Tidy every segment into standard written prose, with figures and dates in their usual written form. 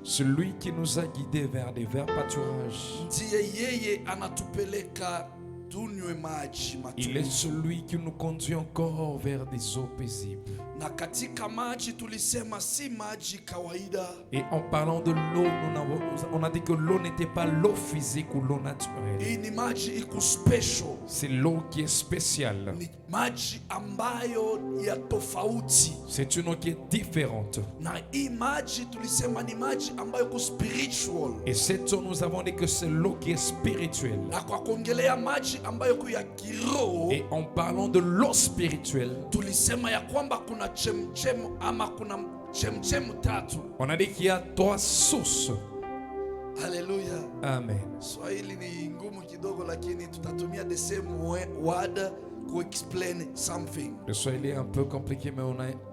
Celui qui nous a guidés vers des verts pâturages. Il est celui qui nous conduit encore vers des eaux paisibles. Et en parlant de l'eau, on a dit que l'eau n'était pas l'eau physique ou l'eau naturelle. C'est l'eau qui est spéciale. C'est une eau qui est différente. Et cette eau, nous avons dit que c'est l'eau qui est spirituelle. Et en parlant de l'eau spirituelle, on a dit qu'il y a 3 sources. Alléluia. Amen. Swahili ni ngumu kidogo lakini tutatumia the same word to explain something. Le Swahili est un peu compliqué mais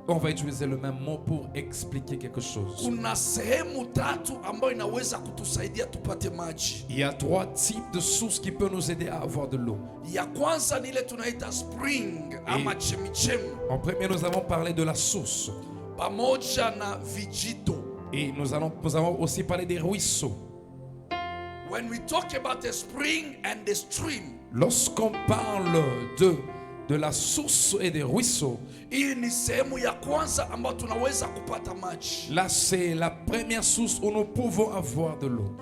on va utiliser le même mot pour expliquer quelque chose. Kuna sehemu tatu ambayo inaweza kutusaidia tupate maji. Il y a 3 types de sources qui peuvent nous aider à avoir de l'eau. Ya kwanza ni ile tunaita spring ama chemichemi. En premier, nous avons parlé de la source. Pamoja na vijito. Et nous avons aussi parlé des ruisseaux. When we talk about the spring and the stream, lorsqu'on parle de la source et des ruisseaux, hii ni sehemu ya kwanza ambayo tunaweza kupata maji. Là c'est la première source où nous pouvons avoir de l'eau.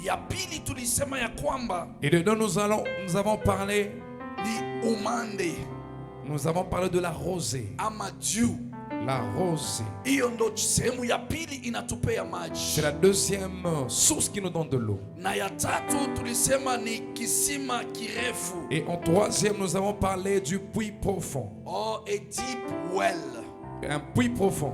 Ya pili tulisema ya kwamba, et dedans nous avons parlé ni umande. Nous avons parlé de la rosée. Ama dew. La rosée. Hiyo ndo sehemu ya pili inatupea maji. C'est la deuxième source qui nous donne de l'eau. Na ya tatu tulisema ni kisima kirefu. Et en troisième nous avons parlé du puits profond. Or a deep well. Un puits profond.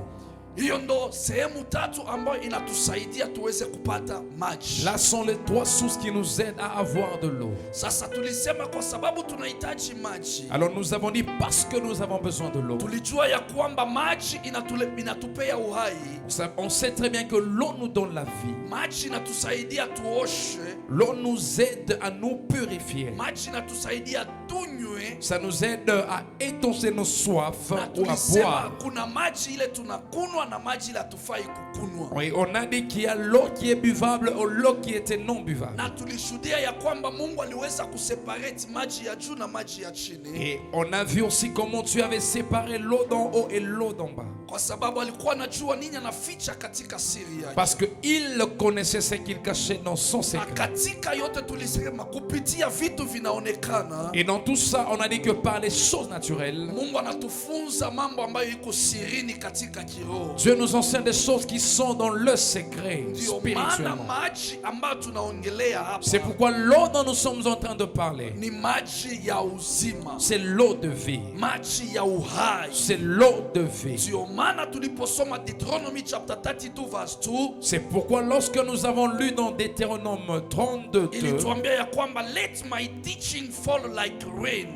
Hiyo ndo sehemu tatu ambayo inatusaidia tuweze kupata maji. Là sont les 3 sources qui nous aident à avoir de l'eau. Sasa tulisema kwa sababu tunahitaji maji. Alors nous avons dit parce que nous avons besoin de l'eau. Tulijua ya kwamba maji inatupea uhai. On sait très bien que l'eau nous donne la vie. Maji inatusaidia tuoshe. L'eau nous aide à nous purifier. Maji inatusaidia tunywe. Ça nous aide à étancher nos soifs ou à boire. Kuna maji ile tunakunwa na maji la tufai kukunwa. Oui, on a dit qu'il y a l'eau qui est buvable ou l'eau qui était non buvable. Na tulishuhudia ya kwamba Mungu aliweza kuseparate maji ya juu na maji ya chini. Et on a vu aussi comment Dieu avait séparé l'eau d'en haut et l'eau d'en bas. Kwa sababu alikuwa anajua nini anaficha katika siri yake. Parce que il connaissait ce qu'il cachait dans son secret. Katika yote tulisema kupitia vitu vinaonekana. Et dans tout ça, on a dit que par les choses naturelles, Mungu anatufunza mambo ambayo iko sirini katika kiroho. Dieu nous enseigne des choses qui sont dans le secret spirituellement. C'est pourquoi l'eau dont nous sommes en train de parler, c'est l'eau de vie. C'est l'eau de vie. C'est pourquoi lorsque nous avons lu dans Deutéronome 32,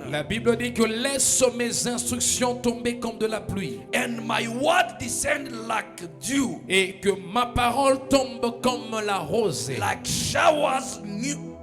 la Bible dit que laisse mes instructions tomber comme de la pluie. And my word descend like dew. Et que ma parole tombe comme la rosée. Like showers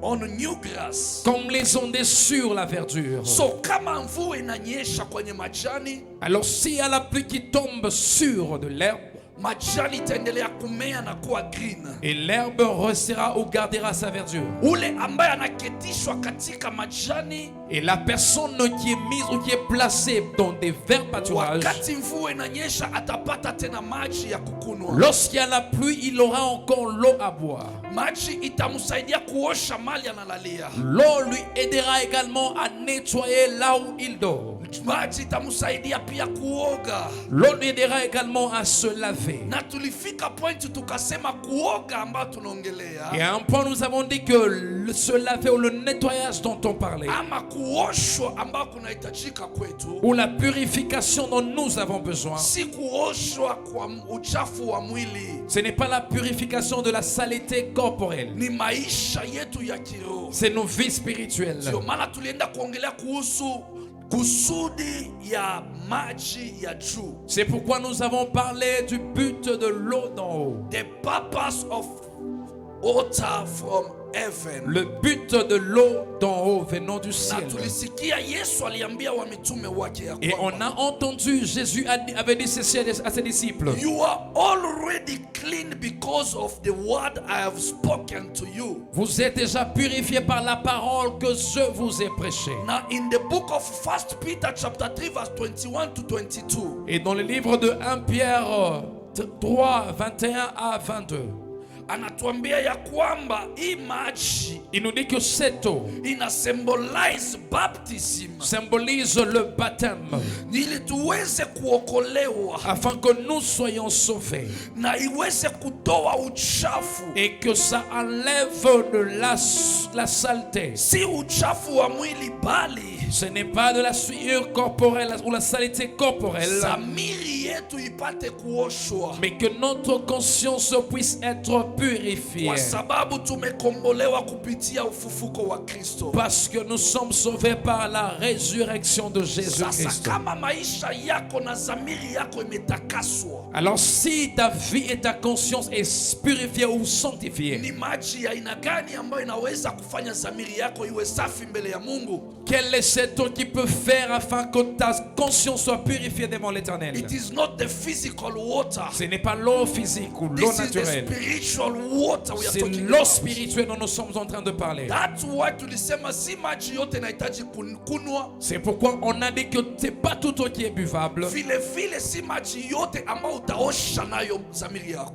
on new grass. Comme les ondes sur la verdure. So kama mvua inanyesha kwenye majani, alors s'il y a la pluie qui tombe sur de l'herbe, majani itaendelea kumea na kuwa green. Et l'herbe restera ou gardera sa verdure. Ule ambaye anaketishwa katika majani, et la personne qui est mise ou qui est placée dans des verts pâturages, wakati mvua inanyesha atapata tena maji ya kukunwa. Lorsqu'il y a la pluie, il aura encore l'eau à boire. Maji itamsaidia kuosha mali analalia. L'eau lui aidera également à nettoyer là où il dort. Maji itamsaidia pia kuoga. L'eau lui aidera également à se laver. Na tulifika point tukasema kuoga ambao tunaongelea. Et à un point nous avons dit que se laver ou le nettoyage dont on parlait, ama kuoshwa ambao kunahitajika kwetu, ou la purification dont nous avons besoin, si kuoshwa kwa uchafu wa mwili. Ce n'est pas la purification de la saleté corporelle. Ni maisha yetu ya kiroho. C'est nos vies spirituelles. Ndio maana tulienda kuongelea kuhusu kusudi ya maji ya juu. C'est pourquoi nous avons parlé du but de l'eau d'en haut. The purpose of water from heaven. Le but de l'eau d'en haut venant du ciel. Na tulisikia Yesu aliambia wa mitume wake ya kwamba, et on a entendu Jésus avait dit ceci à ses disciples. You are already clean because of the word I have spoken to you. Vous êtes déjà purifiés par la parole que je vous ai prêchée. Now in the book of 1 Peter chapter 3 verse 21 to 22. Et dans le livre de 1 Pierre 3 21 à 22. Anatuambia ya kwamba hii maji, il nous dit que cette eau ina symbolize baptism, symbolise le baptême, ili tuweze kuokolewa, afin que nous soyons sauvés, na iweze kutoa uchafu, et que ça enlève de la saleté. Si uchafu wa mwili bali, ce n'est pas de la souillure corporelle ou la saleté corporelle, samiri yetu ipate kuoshwa, mais que notre conscience puisse être purifiée. Kwa sababu tumekombolewa kupitia ufufuko wa Kristo. Parce que nous sommes sauvés par la résurrection de Jésus-Christ. Sasa kama maisha yako na zamiri yako imetakaswa, alors si ta vie et ta conscience est purifiée ou sanctifiée, ni maji ya aina gani ambayo inaweza kufanya zamiri yako iwe safi mbele ya Mungu? Quelle est cette eau qui peut faire afin que ta conscience soit purifiée devant l'Éternel? It is not the physical water. Ce n'est pas l'eau physique ou l'eau naturelle. C'est l'eau spirituelle dont nous sommes en train de parler. C'est pourquoi on a dit que c'est pas toute eau qui est buvable.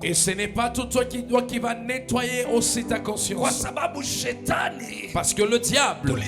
Et ce n'est pas toute eau qui va nettoyer aussi ta conscience. Parce que le diable,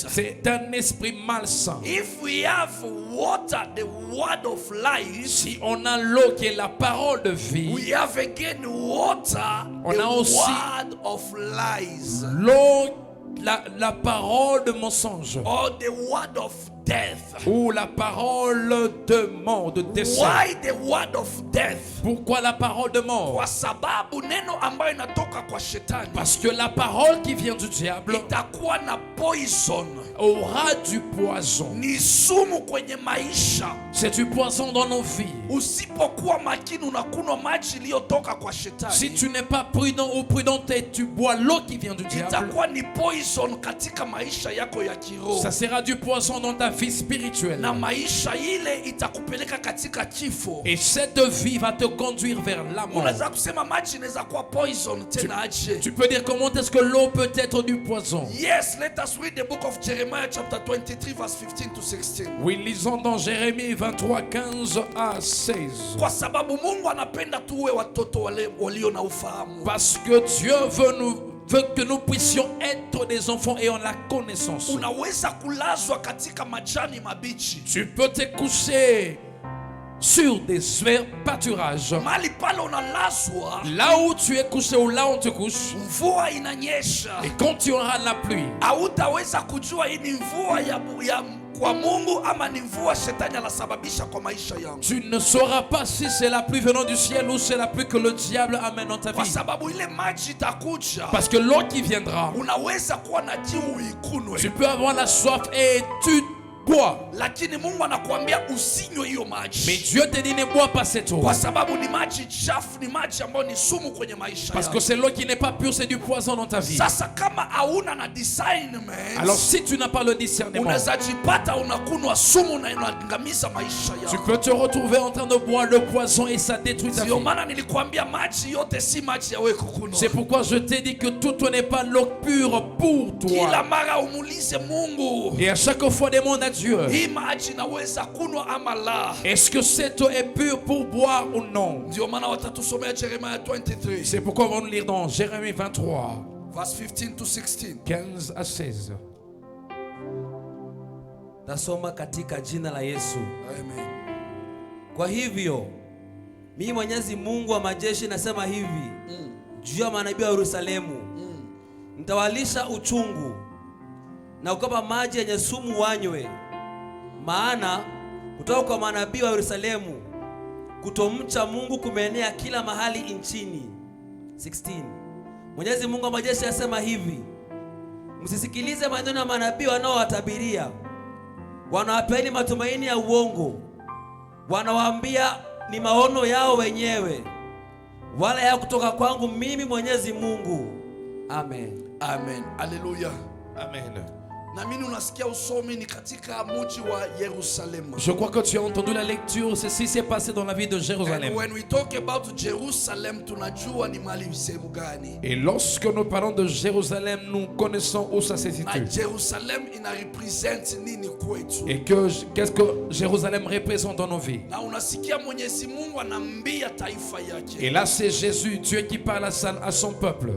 c'est un esprit malsain. If we have water, the word of life, si on a l'eau qui est la parole de vie, we have again water, on the a aussi word of lies, l'eau, la parole de mensonge, or the word of death, ou la parole de mort, de décès. Why the word of death? Pourquoi la parole de mort? Kwa sababu neno ambayo inatoka kwa shetani, parce que la parole qui vient du diable itakuwa na poison, aura du poison. Ni sumu kwenye maisha. C'est du poison dans nos vies. Usipokuwa makini unakunywa maji iliyotoka kwa shetani, si tu n'es pas prudent ou prudente et tu bois l'eau qui vient du diable, itakuwa ni poison katika maisha yako ya kiroho. Ça sera du poison dans ta vie spirituelle. Na maisha ile itakupeleka katika kifo. Et cette vie va te conduire vers la mort. Unaweza kusema maji inaweza kuwa poison tena aje? Tu peux dire comment est-ce que l'eau peut être du poison? Yes, let us read the book of Jeremiah chapter 23 verse 15 to 16. Oui, lisons dans Jérémie 23 15 à 16. Kwa sababu Mungu anapenda tuwe watoto walio na ufahamu. Parce que Dieu veut que nous puissions être des enfants ayant la connaissance. Unaweza kulazwa katika majani mabichi. Tu peux te coucher sur des pâturages. Mali pale unalazwa, Là où tu es couché ou là où on te couche. mvua inanyesha. Et quand tu auras la pluie, Hautaweza kujua hii ni mvua ya kwa Mungu ama ni mvua shetani anasababisha kwa maisha yangu. tu ne sauras pas si c'est la pluie venant du ciel ou c'est la pluie que le diable amène dans ta Kwa vie. sababu ile maji itakuja, Parce que l'eau qui viendra, unaweza kuwa na kiu ikunwe, tu peux avoir la soif et tu bois. lakini Mungu anakuambia usinywe hiyo maji. Mais Dieu te dit ne bois pas cette eau. Kwa sababu ni maji chafu, ni maji ambayo ni sumu kwenye maisha Parce yako. que c'est l'eau qui n'est pas pure, c'est du poison dans ta vie. Sasa kama hauna na discernment, Alors si tu n'as pas le discernement, unaweza jipata unakunwa sumu na inaangamiza maisha tu yako. peux te retrouver en train de boire le poison et ça détruit ta vie. Ndio maana nilikwambia maji yote si maji ya wewe kukunwa. C'est pourquoi je t'ai dit que tout n'est pas l'eau pure pour Kila toi. mara umulize Mungu, Et à chaque fois demande à Dieu, hii maji naweza kunwa ama la? est-ce que cette eau est pure pour boire ou non? Ndio maana watatusomea Jeremiah 23 C'est pourquoi on va nous lire dans Jérémie 23, verse 15 to 16. 15 à 16. Tasoma katika jina la Yesu. Amen. Kwa hivyo mimi Mwenyezi Mungu wa majeshi nasema hivi juu ya manabii wa Yerusalemu, nitawalisha uchungu na ukapa maji yenye sumu wanywe, maana kutoka kwa manabii wa Yerusalemu kutomcha Mungu kumeenea kila mahali nchini. 16. Mwenyezi Mungu wa majeshi asema hivi, msisikilize maneno ya manabii wanaowatabiria, wanawapeni matumaini ya uongo, wanawaambia ni maono yao wenyewe, wala ya kutoka kwangu mimi Mwenyezi Mungu. Amen. Amen. Haleluya. Amen. Na mimi unasikia usomi ni katika mji wa Yerusalemu. Je crois que tu as entendu la lecture, ceci s'est passé dans la ville de Jérusalem. And when we talk about Jerusalem, tunajua ni mali sehemu gani. Et lorsque nous parlons de Jérusalem, nous connaissons où ça se Na situe. Jerusalem ina represent nini kwetu? Et qu'est-ce que Jérusalem représente dans nos vies. Na unasikia Mwenyezi Mungu anambia taifa Et yake, là, c'est Jésus, Dieu qui parle à son peuple.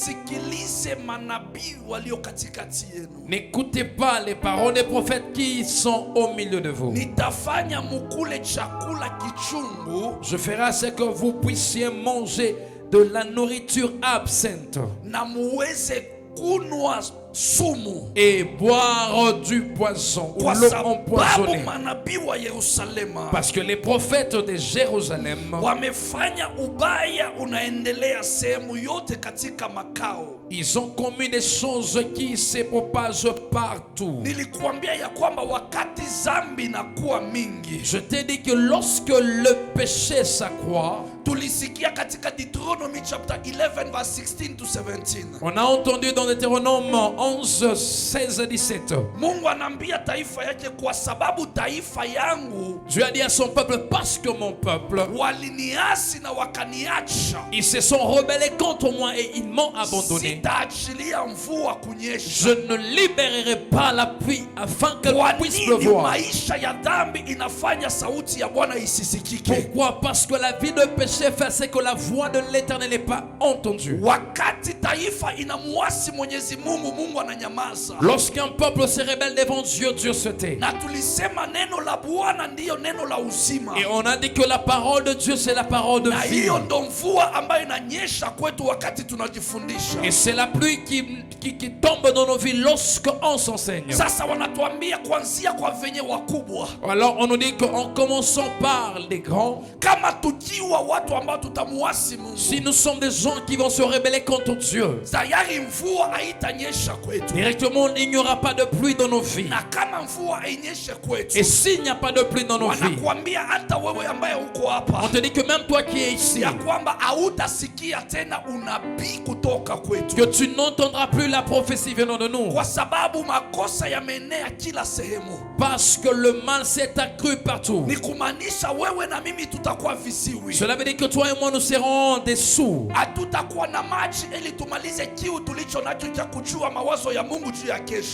musisikilize manabii walio katikati yenu. N'écoutez pas les paroles des prophètes qui sont au milieu de vous. Nitafanya mukule chakula kichungu Je ferai ce que vous puissiez manger de la nourriture absente na muweze kunwa sumu, et boire du poison ou kwa l'eau sababu empoisonnée. manabii wa Yerusalema Parce que les prophètes de Jérusalem, wamefanya ubaya unaendelea sehemu yote katika makao. ils ont commis des choses qui se propagent partout. Nilikuambia ya kwamba wakati zambi inakuwa mingi, Je t'ai dit que lorsque le péché s'accroît, tulisikia katika Deuteronomy chapter 11 verse 16 to 17, on a entendu dans Deutéronome 11, 16 à 17, Mungu anaambia taifa yake, kwa sababu taifa yangu Dieu a dit à son peuple, parce que mon peuple, waliniasi na wakaniacha, ils se sont rebellés contre moi et ils m'ont abandonné. sitaachilia mvua kunyesha. Je ne libérerai pas la pluie afin qu'elle Kwa puisse nini pleuvoir. maisha ya dhambi inafanya sauti ya Bwana isisikike? Pourquoi? Parce que la vie de péché fait ce que la voix de l'Éternel n'est pas entendue. Wakati taifa inamuasi Mwenyezi Mungu, Mungu ananyamaza. Lorsqu'un peuple se rebelle devant Dieu, Dieu se tait. Na tulisema neno la Bwana ndiyo neno la uzima. Et on a dit que la parole de Dieu, c'est la parole de Na vie. hiyo ndo mvua ambayo inanyesha kwetu wakati tunajifundisha. Et c'est la pluie qui tombe dans nos vies lorsqu'on s'enseigne. Sasa wanatuambia kuanzia kwa venye wakubwa, Alors on nous dit qu'en commençant par les grands, kama tukiwa watu ambao tutamuasi Mungu, si nous sommes des gens qui vont se rebeller contre Dieu, tayari mvua haitanyesha kwetu. directement il n'y aura pas de pluie dans nos vies. Na kama mvua hainyeshe kwetu, Et s'il n'y a pas de pluie dans nos vies, wanakuambia hata wewe ambaye uko hapa on te dit que même toi qui es ici, ya kwamba hautasikia tena unabii kutoka kwetu, que tu n'entendras plus la prophétie venant de nous. kwa sababu makosa yameenea kila sehemu. Parce que le mal s'est accru partout. Ni kumaanisha wewe na mimi tutakuwa visiwi, Cela veut dire que toi et moi nous serons des sourds. hatutakuwa na maji ili tumalize kiu tulicho nacho cha kujua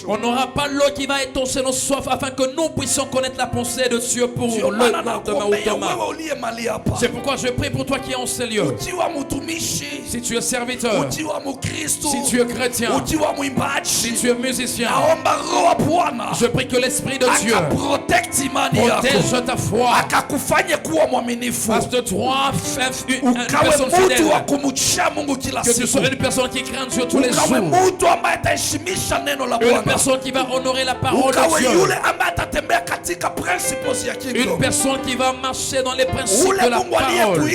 On n'aura pas l'eau qui va étancher nos soifs afin que nous puissions connaître la pensée de Dieu pour le lendemain ou demain. C'est pourquoi je prie pour toi qui es en ce lieu. Si tu es serviteur, si tu es chrétien, si tu es musicien, je prie que l'Esprit de Dieu protège ta foi, fasse de toi une personne fidèle, que tu sois une personne qui craint Dieu tous les jours, une personne qui va honorer la parole de Dieu, une personne qui va marcher dans les principes de la parole,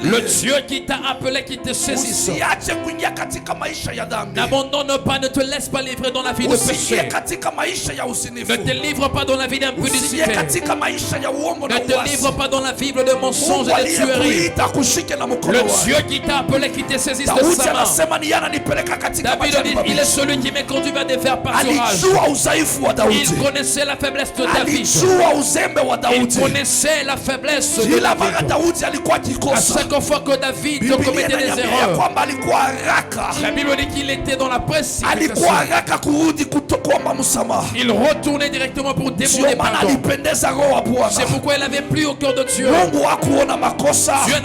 le Dieu qui t'a appelé, qui te saisisse. N'abandonne pas, ne te laisse pas livrer dans la vie de péché, ne te livre pas dans la vie d'impudicité, ne te livre pas dans la vie de mensonges et de tueries. Le Dieu qui t'a appelé, qui te saisisse de sa main. David dit, il est celui qui m'est conduit vers des verts pâturages. Il connaissait la faiblesse de David. Il connaissait la faiblesse de David. À chaque fois que David commettait des erreurs, la Bible dit qu'il était dans la précipitation. Il retournait directement pour demander pardon. C'est pourquoi il n'avait plus au cœur de Dieu. Dieu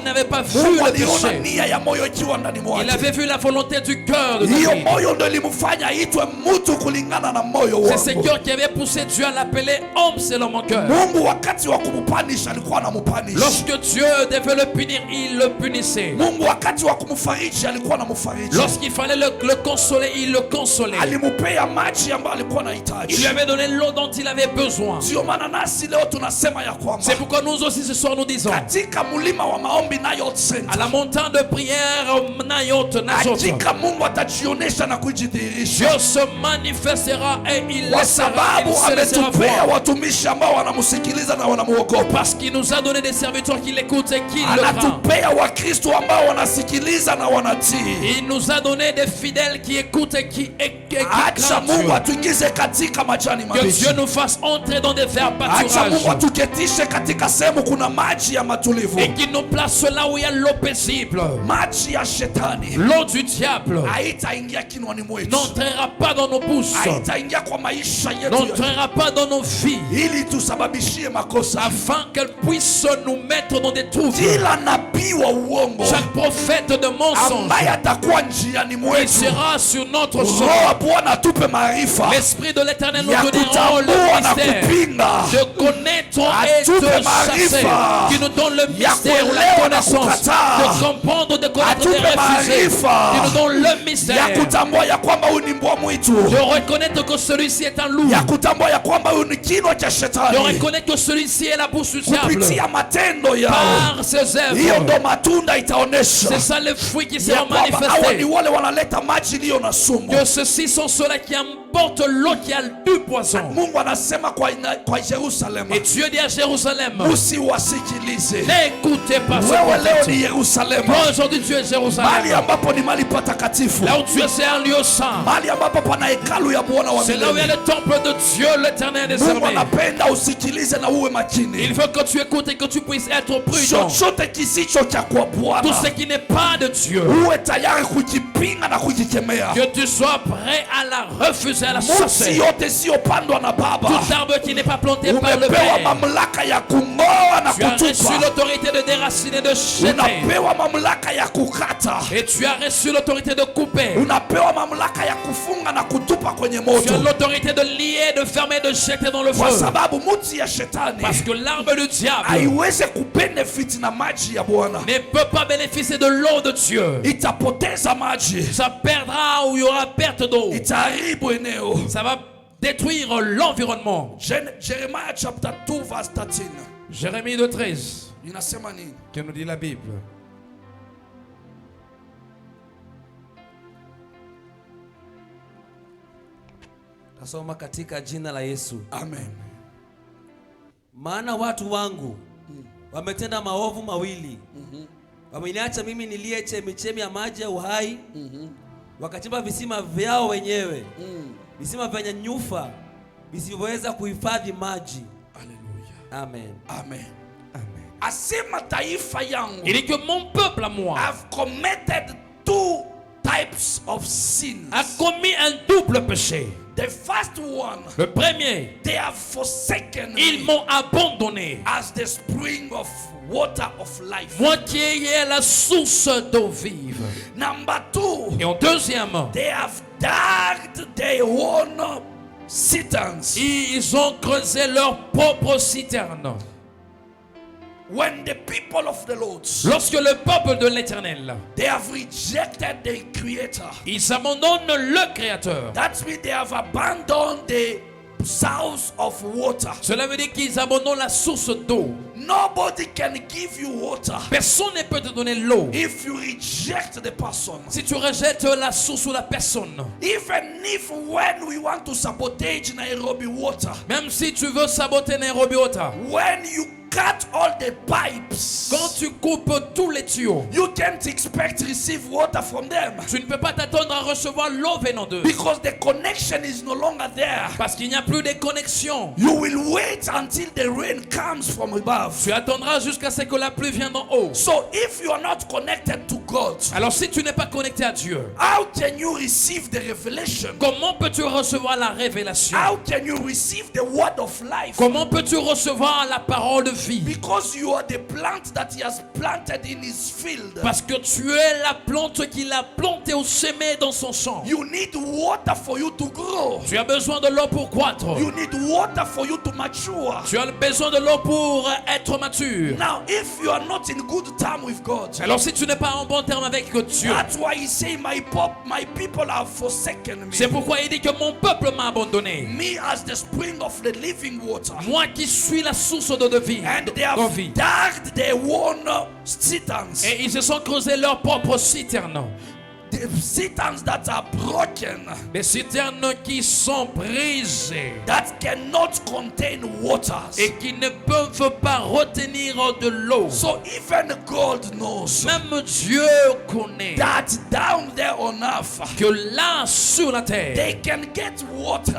n'avait pas vu le péché. Il avait vu la volonté du cœur de David. C'est ce cœur qui avait poussé Dieu à l'appeler homme selon mon cœur. Lorsque Dieu devait le punir, il le punissait. Lorsqu'il fallait le consoler, il le consolait. Il lui avait donné l'eau dont il avait besoin. C'est pourquoi nous aussi ce soir nous disons, à la montagne de prière Nayot Nazot, Dieu se manifestera et il se laissera voir. Parce qu'il nous a donné des serviteurs qui l'écoutent et qui le craignent. Il nous a donné des fidèles qui écoutent et qui craignent Dieu. Que Dieu nous fasse entrer dans des verts pâturages et qu'il nous place là où il y a l'eau paisible. L'eau du diable n'entrera pas dans nos bouches, n'entrera pas dans nos vies, afin qu'elle puisse nous mettre dans des troubles. Chaque prophète de mensonge, il sera sur notre chemin. L'Esprit de l'Éternel nous donnera le mystère de connaître et de chasser, qui nous donne le mystère ou la connaissance de comprendre, de connaître des réfugiés, qui nous donne le mystère de reconnaître que celui-ci est un loup, de reconnaître que celui-ci est la bouche du diable par ses œuvres. C'est ça le fruit qui s'est manifesté, que ceux-ci sont ceux-là qui apportent l'eau qui a du poison. Et Dieu dit à Jérusalem, n'écoutez pas ce que toi aujourd'hui tu es Jérusalem. Là où tu es, c'est un lieu saint. C'est là où il y a le temple de Dieu, l'Éternel des armées. Il faut que tu écoutes et que tu puisses être prudent. Tout ce qui n'est pas de Dieu, que tu sois prêt à la refuser, à la chasser. Tout arbre qui n'est pas planté par le Père, tu as reçu l'autorité de déraciner, de jeter. Et tu as reçu l'autorité de couper. Tu as l'autorité de lier, de fermer, de jeter dans le feu. Parce que l'arbre du diable ne peut pas bénéficier de l'eau de Dieu. Ça perdra ou il y aura perte d'eau. Ça va détruire l'environnement. Jeremiah chapter 2 verse 13. Jérémie 2:13. Que nous dit la Bible? Tasoma katika jina la Yesu. Amen. Maana watu wangu wametenda maovu mawili. Wameniacha mimi niliye chemichemi ya maji ya uhai. Wakachimba visima vyao wenyewe. Visima vyenye nyufa visivyoweza kuhifadhi maji. Hallelujah. Amen. Amen. Amen. Asema taifa yangu, Il dit que mon peuple à moi I've committed two types of sins. a commis un double péché. The first one, Le premier, they have forsaken ils me m'ont abandonné. as the spring of water of life. Moi qui est la source d'eau vive. Number two, Et en deuxième, they have dug their own cisterns. ils ont creusé leur propre citerne. When the people of the Lord, Lorsque le peuple de l'Éternel, they have rejected the Creator, ils abandonnent le Créateur. that means they have abandoned the source of water. Cela veut dire qu'ils abandonnent la source d'eau. Nobody can give you water Personne ne peut te donner l'eau if you reject the person. si tu rejettes la source ou la personne. Even if when we want to sabotage Nairobi water, Même si tu veux saboter Nairobi Water, when you cut all the pipes, quand tu coupes tous les tuyaux, you can't expect to receive water from them tu ne peux pas t'attendre à recevoir l'eau venant d'eux. because the connection is no longer there. Parce qu'il n'y a plus de connexion. You will wait until the rain comes from above. Tu attendras jusqu'à ce que la pluie vienne d'en haut. So if you are not connected to God, Alors si tu n'es pas connecté à Dieu, how can you receive the revelation? comment peux-tu recevoir la révélation? How can you receive the word of life? Comment peux-tu recevoir la parole de vie? Because you are the plant that he has planted in his field. Parce que tu es la plante qu'il a plantée ou semée dans son champ. You need water for you to grow. Tu as besoin de l'eau pour croître. You need water for you to mature. Tu as besoin de l'eau pour être mature. Now, if you are not in good time with God, Alors si tu n'es pas en bon terme avec Dieu, that's why he say, my people have forsaken me. c'est pourquoi il dit que mon peuple m'a abandonné. Me as the spring of the living water. Moi qui suis la source d'eau de vie. And they have Vie. dug their own cisterns. Et ils se sont creusés leur propre citerne. The cisterns that are broken, Des citernes qui sont brisées that cannot contain waters. et qui ne peuvent pas retenir de l'eau. So even God knows Même Dieu connaît that down there on earth, que là sur la terre, they can get water,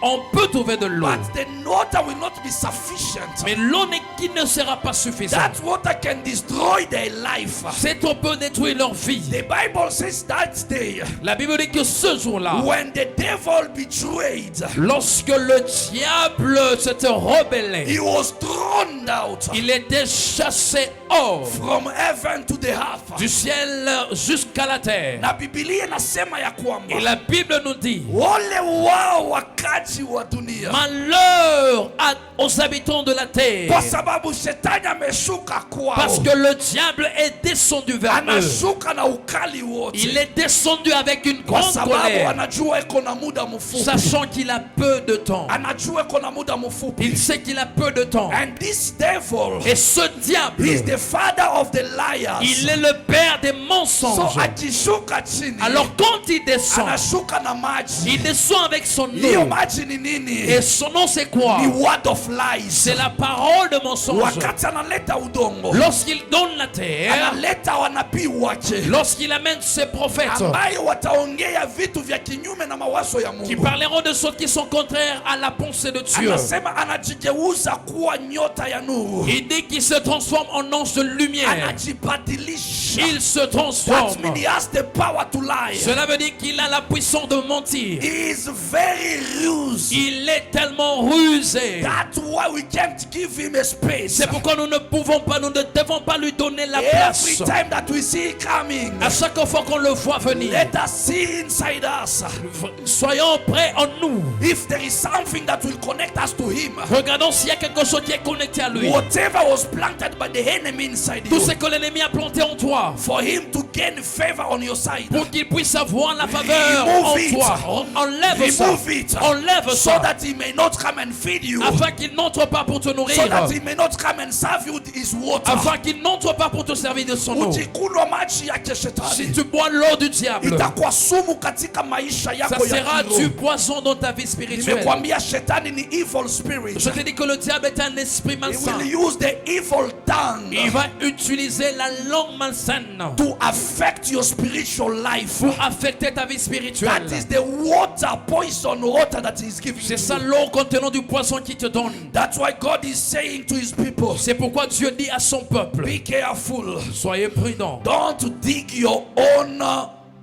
on peut trouver de l'eau. but the water will not be sufficient. Mais l'eau qui ne sera pas suffisante. That water can destroy their life. Cette eau peut détruire leur vie. The Bible says that day, La Bible dit que ce jour-là, when the devil betrayed, lorsque le diable s'était rebellé, he was thrown out il était chassé hors from heaven to the earth. du ciel jusqu'à la terre. Na Biblia inasema ya kwamba Et la Bible nous dit, wale wao wakazi wa dunia, malheur aux habitants de la terre, kwa sababu shetani ameshuka parce kwao, que le diable est descendu vers eux. anashuka na ukali wote, Il est descendu avec une kwa grande sababu colère, anajua iko na muda mfupi, sachant qu'il a peu de temps. anajua iko na muda mfupi. Il sait qu'il a peu de temps. And this devil Et ce diable, is the father of the liars. il est le père des So mensonges. akishuka chini, Alors quand il descend, anashuka na maji. il descend avec son Hiyo eau. maji ni nini? Et son nom c'est quoi? Ni word of lies. C'est la parole de mensonge. Wakati analeta udongo, Lorsqu'il donne la terre, analeta wanabii wake lorsqu'il amène ses prophètes ambayo wataongea vitu vya kinyume na mawazo ya qui Mungu, parleront de choses qui sont contraires à la pensée de Dieu, anasema anajigeuza kuwa nyota ya nuru, il dit qu'il se transforme en ange de lumière. anajibadilisha. Il se That transforme. means he has the power to lie. Cela veut dire qu'il a la puissance de mentir. He is very rused. Il est tellement rusé. That's why we can't give him a space. C'est pourquoi nous ne pouvons pas, nous ne devons pas lui donner la Every place. time that we see it coming, À chaque fois qu'on le voit venir, let us see inside us. soyons prêts en nous. If there is something that will connect us to him, Regardons s'il y a quelque chose qui est connecté à lui. whatever was planted by the enemy inside Tout you, ce que l'ennemi a planté en toi, for him to gain favor on your side, pour qu'il puisse avoir la faveur Remove en it. toi. Enlève ça. remove it, Enlève so ça. that he may not come and feed you, Afin qu'il n'entre pas pour te so nourrir. that he may not come and serve you with his water. Afin qu'il n'entre pas pour te servir de son eau. Ukikunywa maji yake Si shetani, tu bois l'eau du diable, itakuwa sumu katika maisha ça yako ya sera kiroho. du poison dans ta vie spirituelle. Nimekwambia shetani ni evil spirit. Je t'ai dit que le diable est un esprit He malsain. will use the evil tongue Il va utiliser la langue malsaine to affect your spiritual life. pour affecter ta vie spirituelle. That is the water, poison water that he's giving C'est you. ça l'eau contenant du poison qui te donne. That's why God is saying to his people, C'est pourquoi Dieu dit à son peuple, be careful. soyez prudents. Don't dig your own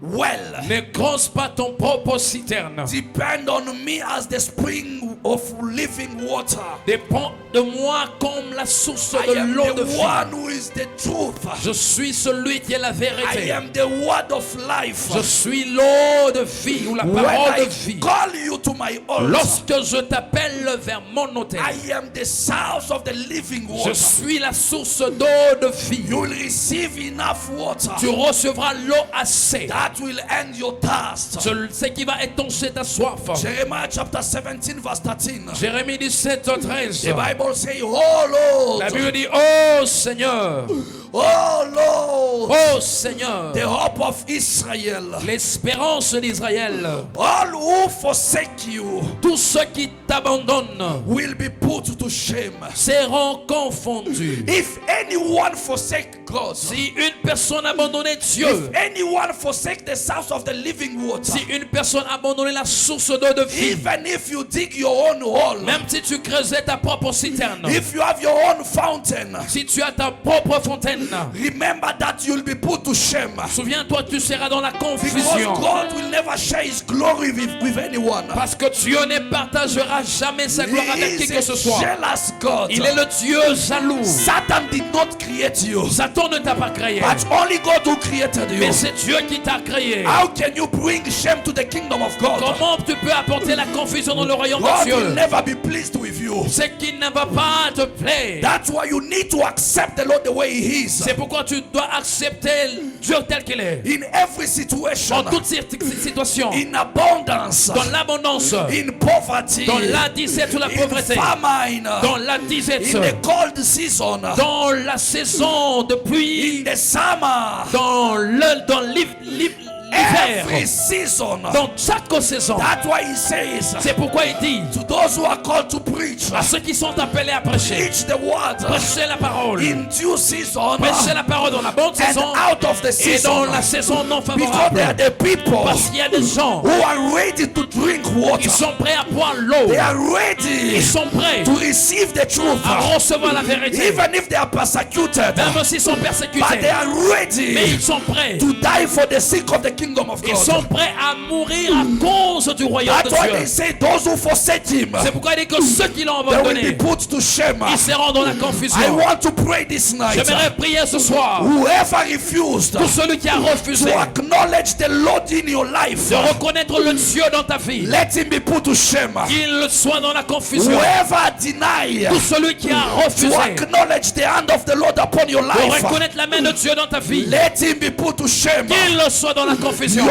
well. Ne creuse pas ton propre citerne. Depend on me as the spring of living water. Dépends de moi comme la source I de am l'eau de the vie. one who is the truth. Je suis celui qui est la I vérité. am the word of life. Je suis l'eau de vie ou la When parole I de vie. call you to my altar, Lorsque je t'appelle vers mon autel, I am the source of the living je water. suis la source d'eau de vie. You will receive enough water Tu recevras l'eau assez. that will end your thirst. Ce qui va étancher ta soif. Jeremiah chapter 17 verse 13. Jérémie 17, 13. The Bible says, oh La Lord, Bible dit, oh Seigneur, oh Lord, oh Seigneur, the hope of Israel, l'espérance d'Israël, all who forsake you tous ceux qui t'abandonnent will be put to shame. seront confondus. If anyone forsake God, Si une personne abandonnait if Dieu, anyone forsake the source of the living water, si une personne abandonnait la source d'eau de vie, even if you dig your own hole, même si tu creusais ta propre citerne, if you have your own fountain, si tu as ta propre fontaine, remember that you'll be put to shame. souviens-toi, tu seras dans la Because confusion. God will never share his glory with anyone. Parce que Dieu ne partagera jamais sa gloire avec He qui is que ce a soit. jealous God. Il est le Dieu jaloux. Satan did not create you, Satan ne t'a pas créé, but only God who created you. mais c'est Dieu qui t'a créé. How can you bring shame to the kingdom of God? Comment tu peux apporter la confusion dans le royaume de God will Dieu? never be pleased with you. C'est qu'il ne va pas te plaire. That's why you need to accept the Lord the way He is. C'est pourquoi tu dois accepter Dieu tel qu'il est. In every situation, Dans toutes ces situations, in abundance, dans l'abondance, in poverty, dans la disette ou la in pauvreté, famine, dans la disette, in the cold season, dans la saison de pluie, in the summer, dans l'hiver, every season. dans chaque saison. That's why He says C'est pourquoi il dit to those who are called to preach, à ceux qui sont appelés à prêcher, preach the word prêchez la parole, in due season prêchez la parole dans la bonne and saison out of the et dans season. la saison non Because favorable. they are the people Parce qu'il y a des gens who are ready to drink qui water. sont prêts à boire l'eau, They are ready ils sont prêts to receive the truth, à recevoir la vérité, even if they are persecuted. même s'ils sont But persécutés. they are Mais ready ils sont prêts. to die for the sake of the kingdom of Ils God. sont prêts à mourir à cause du royaume de That's why they Dieu. say those who forsake Him, C'est pourquoi il dit que ceux qui l'ont they will be abandonné, put to shame. ils seront dans la I confusion. want to pray this night. J'aimerais prier ce soir Whoever refused pour celui qui a refusé to acknowledge the Lord in your life, de reconnaître le Dieu dans ta vie, let him be put to shame. qu'il soit dans la confusion. Whoever deny Pour celui qui a to refusé acknowledge the hand of the Lord upon your de life, reconnaître la main de Dieu dans ta vie, let him be put to shame. qu'il soit dans la confusion.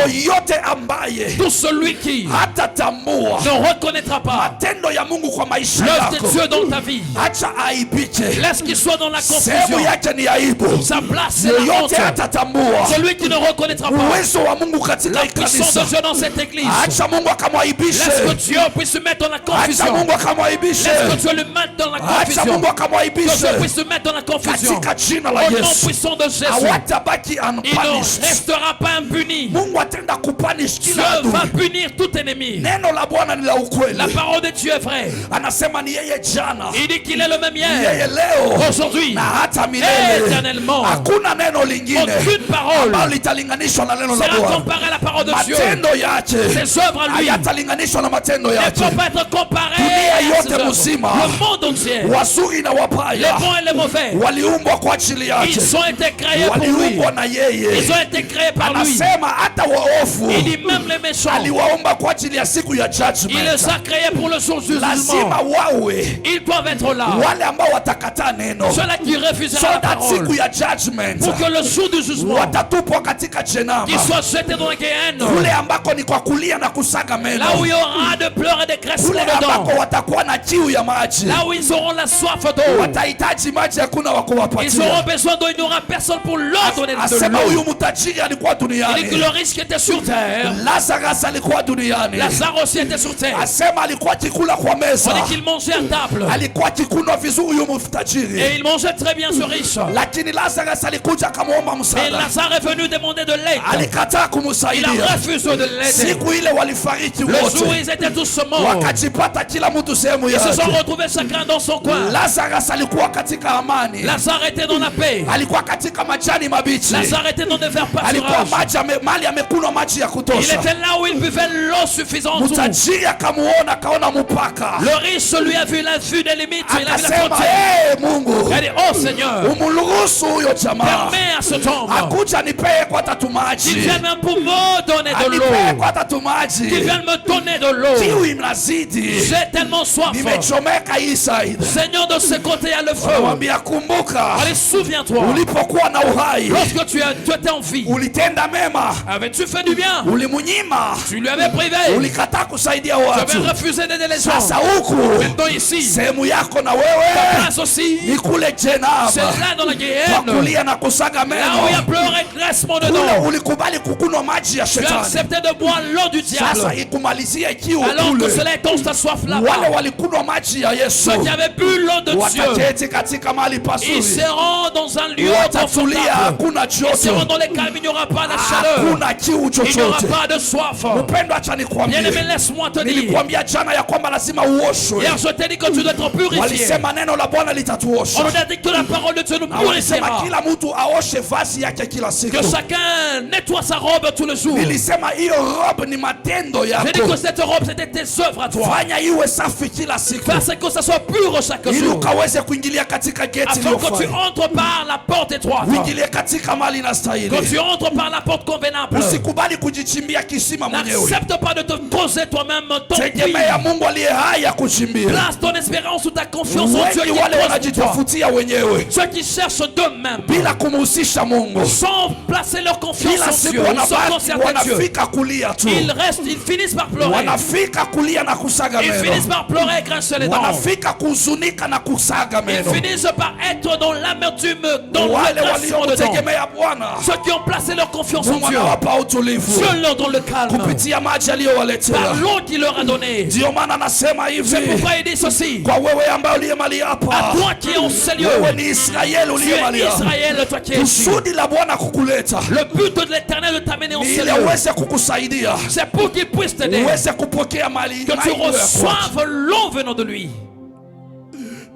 Yoyote ambaye Pour celui qui hatatambua ne reconnaîtra pas matendo ya Mungu kwa maisha l'œuvre de yako, Dieu dans ta vie, acha aibike. laisse qu'il soit dans la Sehemu confusion. yake ni aibu. Sa place c'est la honte. Yoyote hatatambua Celui qui ne reconnaîtra pas uwezo wa Mungu katika la hii puissance kanisa, de Dieu dans cette église, acha Mungu akamwaibishe. laisse que Dieu puisse se mettre dans la Acha confusion. Mungu akamwaibishe. Laisse que Dieu le mette dans la Acha confusion. Mungu Que akamwaibishe. Dieu puisse se mettre dans la confusion. Katika jina la Au nom Yesu. puissant de Jésus, Hawatabaki il ne unpunished. restera pas impuni. Mungu atenda kupunish Dieu kila va adui. punir tout ennemi. Neno la Bwana ni la ukweli. La parole de Dieu est vraie. Anasema ni yeye jana, Il dit qu'il est le même yeye hier, leo aujourd'hui, na hata milele. éternellement. Hakuna neno lingine Aucune parole ambalo litalinganishwa na neno la sera Bwana. comparée à la parole de Dieu. Matendo yake Ses œuvres à lui hayatalinganishwa na matendo ne yake. peuvent pas être comparées Dunia à ses yote œuvres. mzima, Le monde entier, wazuri na les wabaya, bons et les mauvais, waliumbwa kwa ajili yake, ils ont été créés pour lui. waliumbwa na yeye. Ils ont été créés par lui. Anasema hata waofu Il dit même les méchants, aliwaomba kwa ajili ya siku ya il judgment. les a créés pour le jour du Lazima jugement. wawe Ils doivent être là. wale ambao watakataa neno, Ceux-là qui so refuseront la that siku parole, ya judgment pour que le jour du jugement, watatupwa katika jenama, qu'ils soient jetés dans la Géhenne, kule ambako ni kwa kulia na kusaga meno, là où il y aura de pleurs et de kule cressements ambako dedans, watakuwa na kiu ya maji, là où ils auront la soif d'eau. watahitaji maji, hakuna wa Ils auront kuwapatia. besoin d'eau, il n'y aura personne pour leur donner de Asema l'eau. huyu mtajiri alikuwa Il dit que duniani, le risque était sur terre. Lazarus alikuwa duniani, Lazare aussi était sur terre. asema alikuwa akikula kwa On meza, dit qu'il mangeait à table. alikuwa akikunwa vizuri huyu mtajiri, Et il mangeait très bien ce riche. lakini Lazarus alikuja akamwomba Et msaada, Lazare est venu demander de l'aide. alikataa Il a kumsaidia. refusé de l'aider. Siku ile walifariki Le jour où wote, ils étaient tous morts, wakajipata kila mtu sehemu ils se sont yake. retrouvés chacun dans son coin. Lazarus alikuwa katika amani, Lazare était dans la paix. alikuwa katika majani mabichi, Lazare était dans des verts alikuwa pâturages. maji mahali amekunywa maji ya Il kutosha. était là où il buvait l'eau suffisante. Mtajiri akamuona, akaona mpaka. Le riche lui a vu la vue des limites, il a vu la Akasema, frontière. Mungu, Il a dit, oh Seigneur, umruhusu huyo jamaa permets à cet homme akuja nipee kwa tatu maji. qu'il vienne même pour me donner de Anipee l'eau. kwa tatu maji. Qu'il vienne me donner de l'eau. Kiu imnazidi. J'ai tellement soif. Nimechomeka hii side. Seigneur, de ce côté, il y a le feu. Mwambia kumbuka. Allez, souviens-toi. Ulipokuwa na uhai. Lorsque tu étais en vie, Ulitenda mema. avais-tu fait du bien? Ulimunyima. Tu lui avais privé. Ulikataa kusaidia Tu watu. avais refusé d'aider les gens. Sasa huku. Maintenant ici, Sehemu yako na ta wewe. place aussi, Ni kule c'est Jehanamu. là dans la Kwa guérine. kulia na kusaga Là où il y a meno. pleuré, graissement Kule dedans. ulikubali kukunywa maji ya Tu as shetani. accepté de boire l'eau du Sasa diable. ikumalizie kiu Alors que kule. cela étanche ta soif Wale là-bas. walikunywa maji ya Yesu Ceux qui avaient bu l'eau de Dieu, wataketi katika mahali ils pazuri. seront dans un lieu Watatulia, confortable. hakuna Ils seront joto, dans les calmes, il n'y aura pas de chaleur. hakuna kiu Il n'y aura chochote. pas de soif. Mpendo, acha Bien-aimé, nikwambie, laisse-moi te dire. nilikwambia jana ya kwamba lazima uoshwe. Hier, je t'ai dit que tu dois être purifié. Walisema neno la Bwana On litatuosha. nous a dit que la parole de Dieu nous Na walisema purifiera. kila mtu aoshe vazi yake kila siku. Que chacun nettoie sa robe tous les jours. Nilisema hiyo robe ni matendo J'ai dit yako. que cette robe, c'était tes œuvres à toi. Fanya iwe safi kila siku, Fais que ça soit pur chaque ili jour. ukaweze kuingilia katika geti Afin que tu iliyofaa. entres par la porte étroite. Uingilie katika mali na Que stahili. tu entres par la porte convenable. Usikubali kujichimbia kisima mwenyewe. N'accepte pas de te poser toi-même ton puits. Tegemea Mungu aliye hai akuchimbie. Place ton espérance ou ta confiance en Dieu Wengi qui wale est toi. wanajitafutia wenyewe Ceux qui cherchent d'eux-mêmes bila kumhusisha Mungu. sans placer leur confiance Kila en siku Dieu, sans concerter Dieu. wanafika kulia tu, Ils restent, ils finissent par pleurer. wanafika kulia na kusaga Ils finissent meno, par pleurer et grincer les dents. wanafika kuhuzunika na kusaga Ils meno. finissent par être dans l'amertume, dans le Wale grincement de dents. waliomtegemea Bwana, Ceux qui ont placé leur confiance en Mungu Dieu, anawapa utulivu Dieu leur donne le calme kupitia maji aliyowaletea. par l'eau qu'il leur a donné. Ndio maana anasema C'est hivi, pourquoi il dit ceci. kwa wewe ambaye uliye mali À hapa, toi qui es en ce lieu, wewe ni Israeli tu uliye es mali hapa, Israël, toi qui es ici. kusudi la Bwana kukuleta Le but de l'Éternel de t'amener en ni ce ili lieu, aweze kukusaidia c'est pour qu'il puisse t'aider, uweze kupokea mali que tu mali yako. reçoives l'eau venant de lui.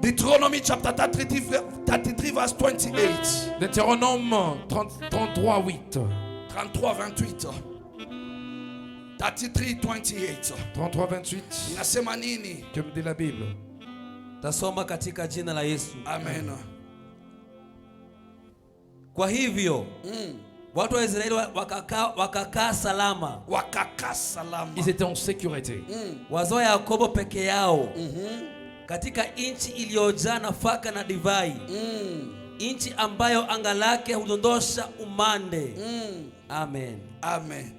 Deuteronomy chapter 33 verse 28. Deutéronome 33, 8. 33 28. 33 28. 33, 28. Inasema nini? Que me dit la Bible? Tasoma katika jina la Yesu. Amen. Kwa hivyo watu wa Israeli wakakaa salama, Wakakaa salama. Ils étaient en sécurité. wazao wa Yakobo peke yao katika nchi iliyojaa nafaka na divai, nchi ambayo anga lake hudondosha umande. Amen. Amen.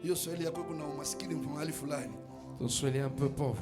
Hiyo swali yako kuna umaskini mahali fulani. Donc soyez un peu pauvre.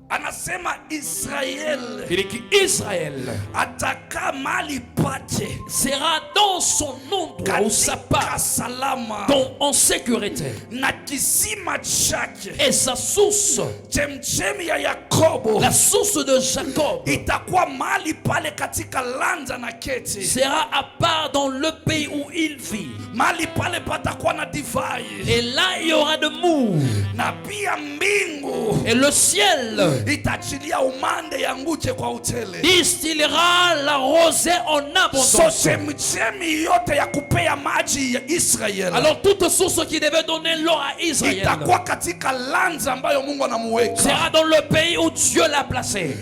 Anasema Israel Il dit qu'Israël atakaa mahali pake sera dans son endroit où sa katika part, salama donc en sécurité. na kisima chake, Et sa source, chemchemi ya Yakobo la source de Jacob, itakuwa mahali pale katika landa na keti. sera à part dans le pays où il vit. Mahali pale patakuwa na divai Et là, il y aura de mou. na pia mbingu Et le ciel itaachilia umande yanguke kwa utele. distillera la rosée en So abondance. chemchemi yote ya kupea maji ya Israel Alors toute source qui devait donner l'eau à Israël itakuwa katika lanza ambayo Mungu anamuweka. sera dans le pays où Dieu l'a placé.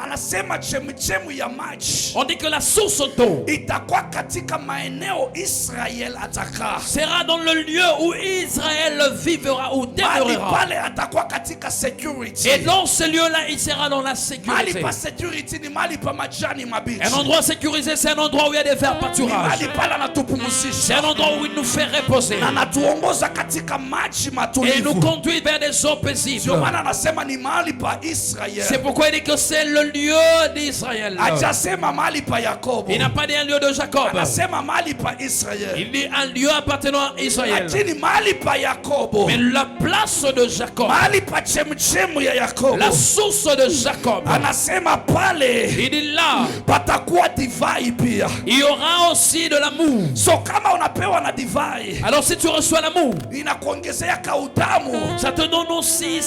Anasema chemchemu ya maji On dit que la source d'eau itakuwa katika maeneo Israel atakaa. sera dans le lieu où Israël vivra ou Mahali demeurera. pale atakuwa katika security. Et dans ce lieu-là, il sera dans la Mahali sécurité. pa security ni mahali pa majani mabichi. Un endroit sécurisé, c'est un endroit où il y a des verts Ni pâturages. mahali pale C'est anatupumzisha un endroit où il nous fait reposer. na anatuongoza katika maji Et il nous matulivu. conduit vers des eaux paisibles. Ndio maana anasema ni mahali pa Israel. C'est pourquoi il dit que c'est le lieu d'Israël. Hajasema mahali pa Yakobo. Il n'a pas dit un lieu de Jacob. Anasema mahali pa Israel. Il dit un lieu appartenant à Israël. Lakini mahali pa Yakobo, Mais la place de Jacob, mahali pa chemchemu ya Yakobo, la source de Jacob, anasema pale il dit là, patakuwa divai pia. il y aura aussi de l'amour. So kama unapewa na divai, Alors si tu reçois l'amour, inakuongezea ka utamu, ça te donne aussi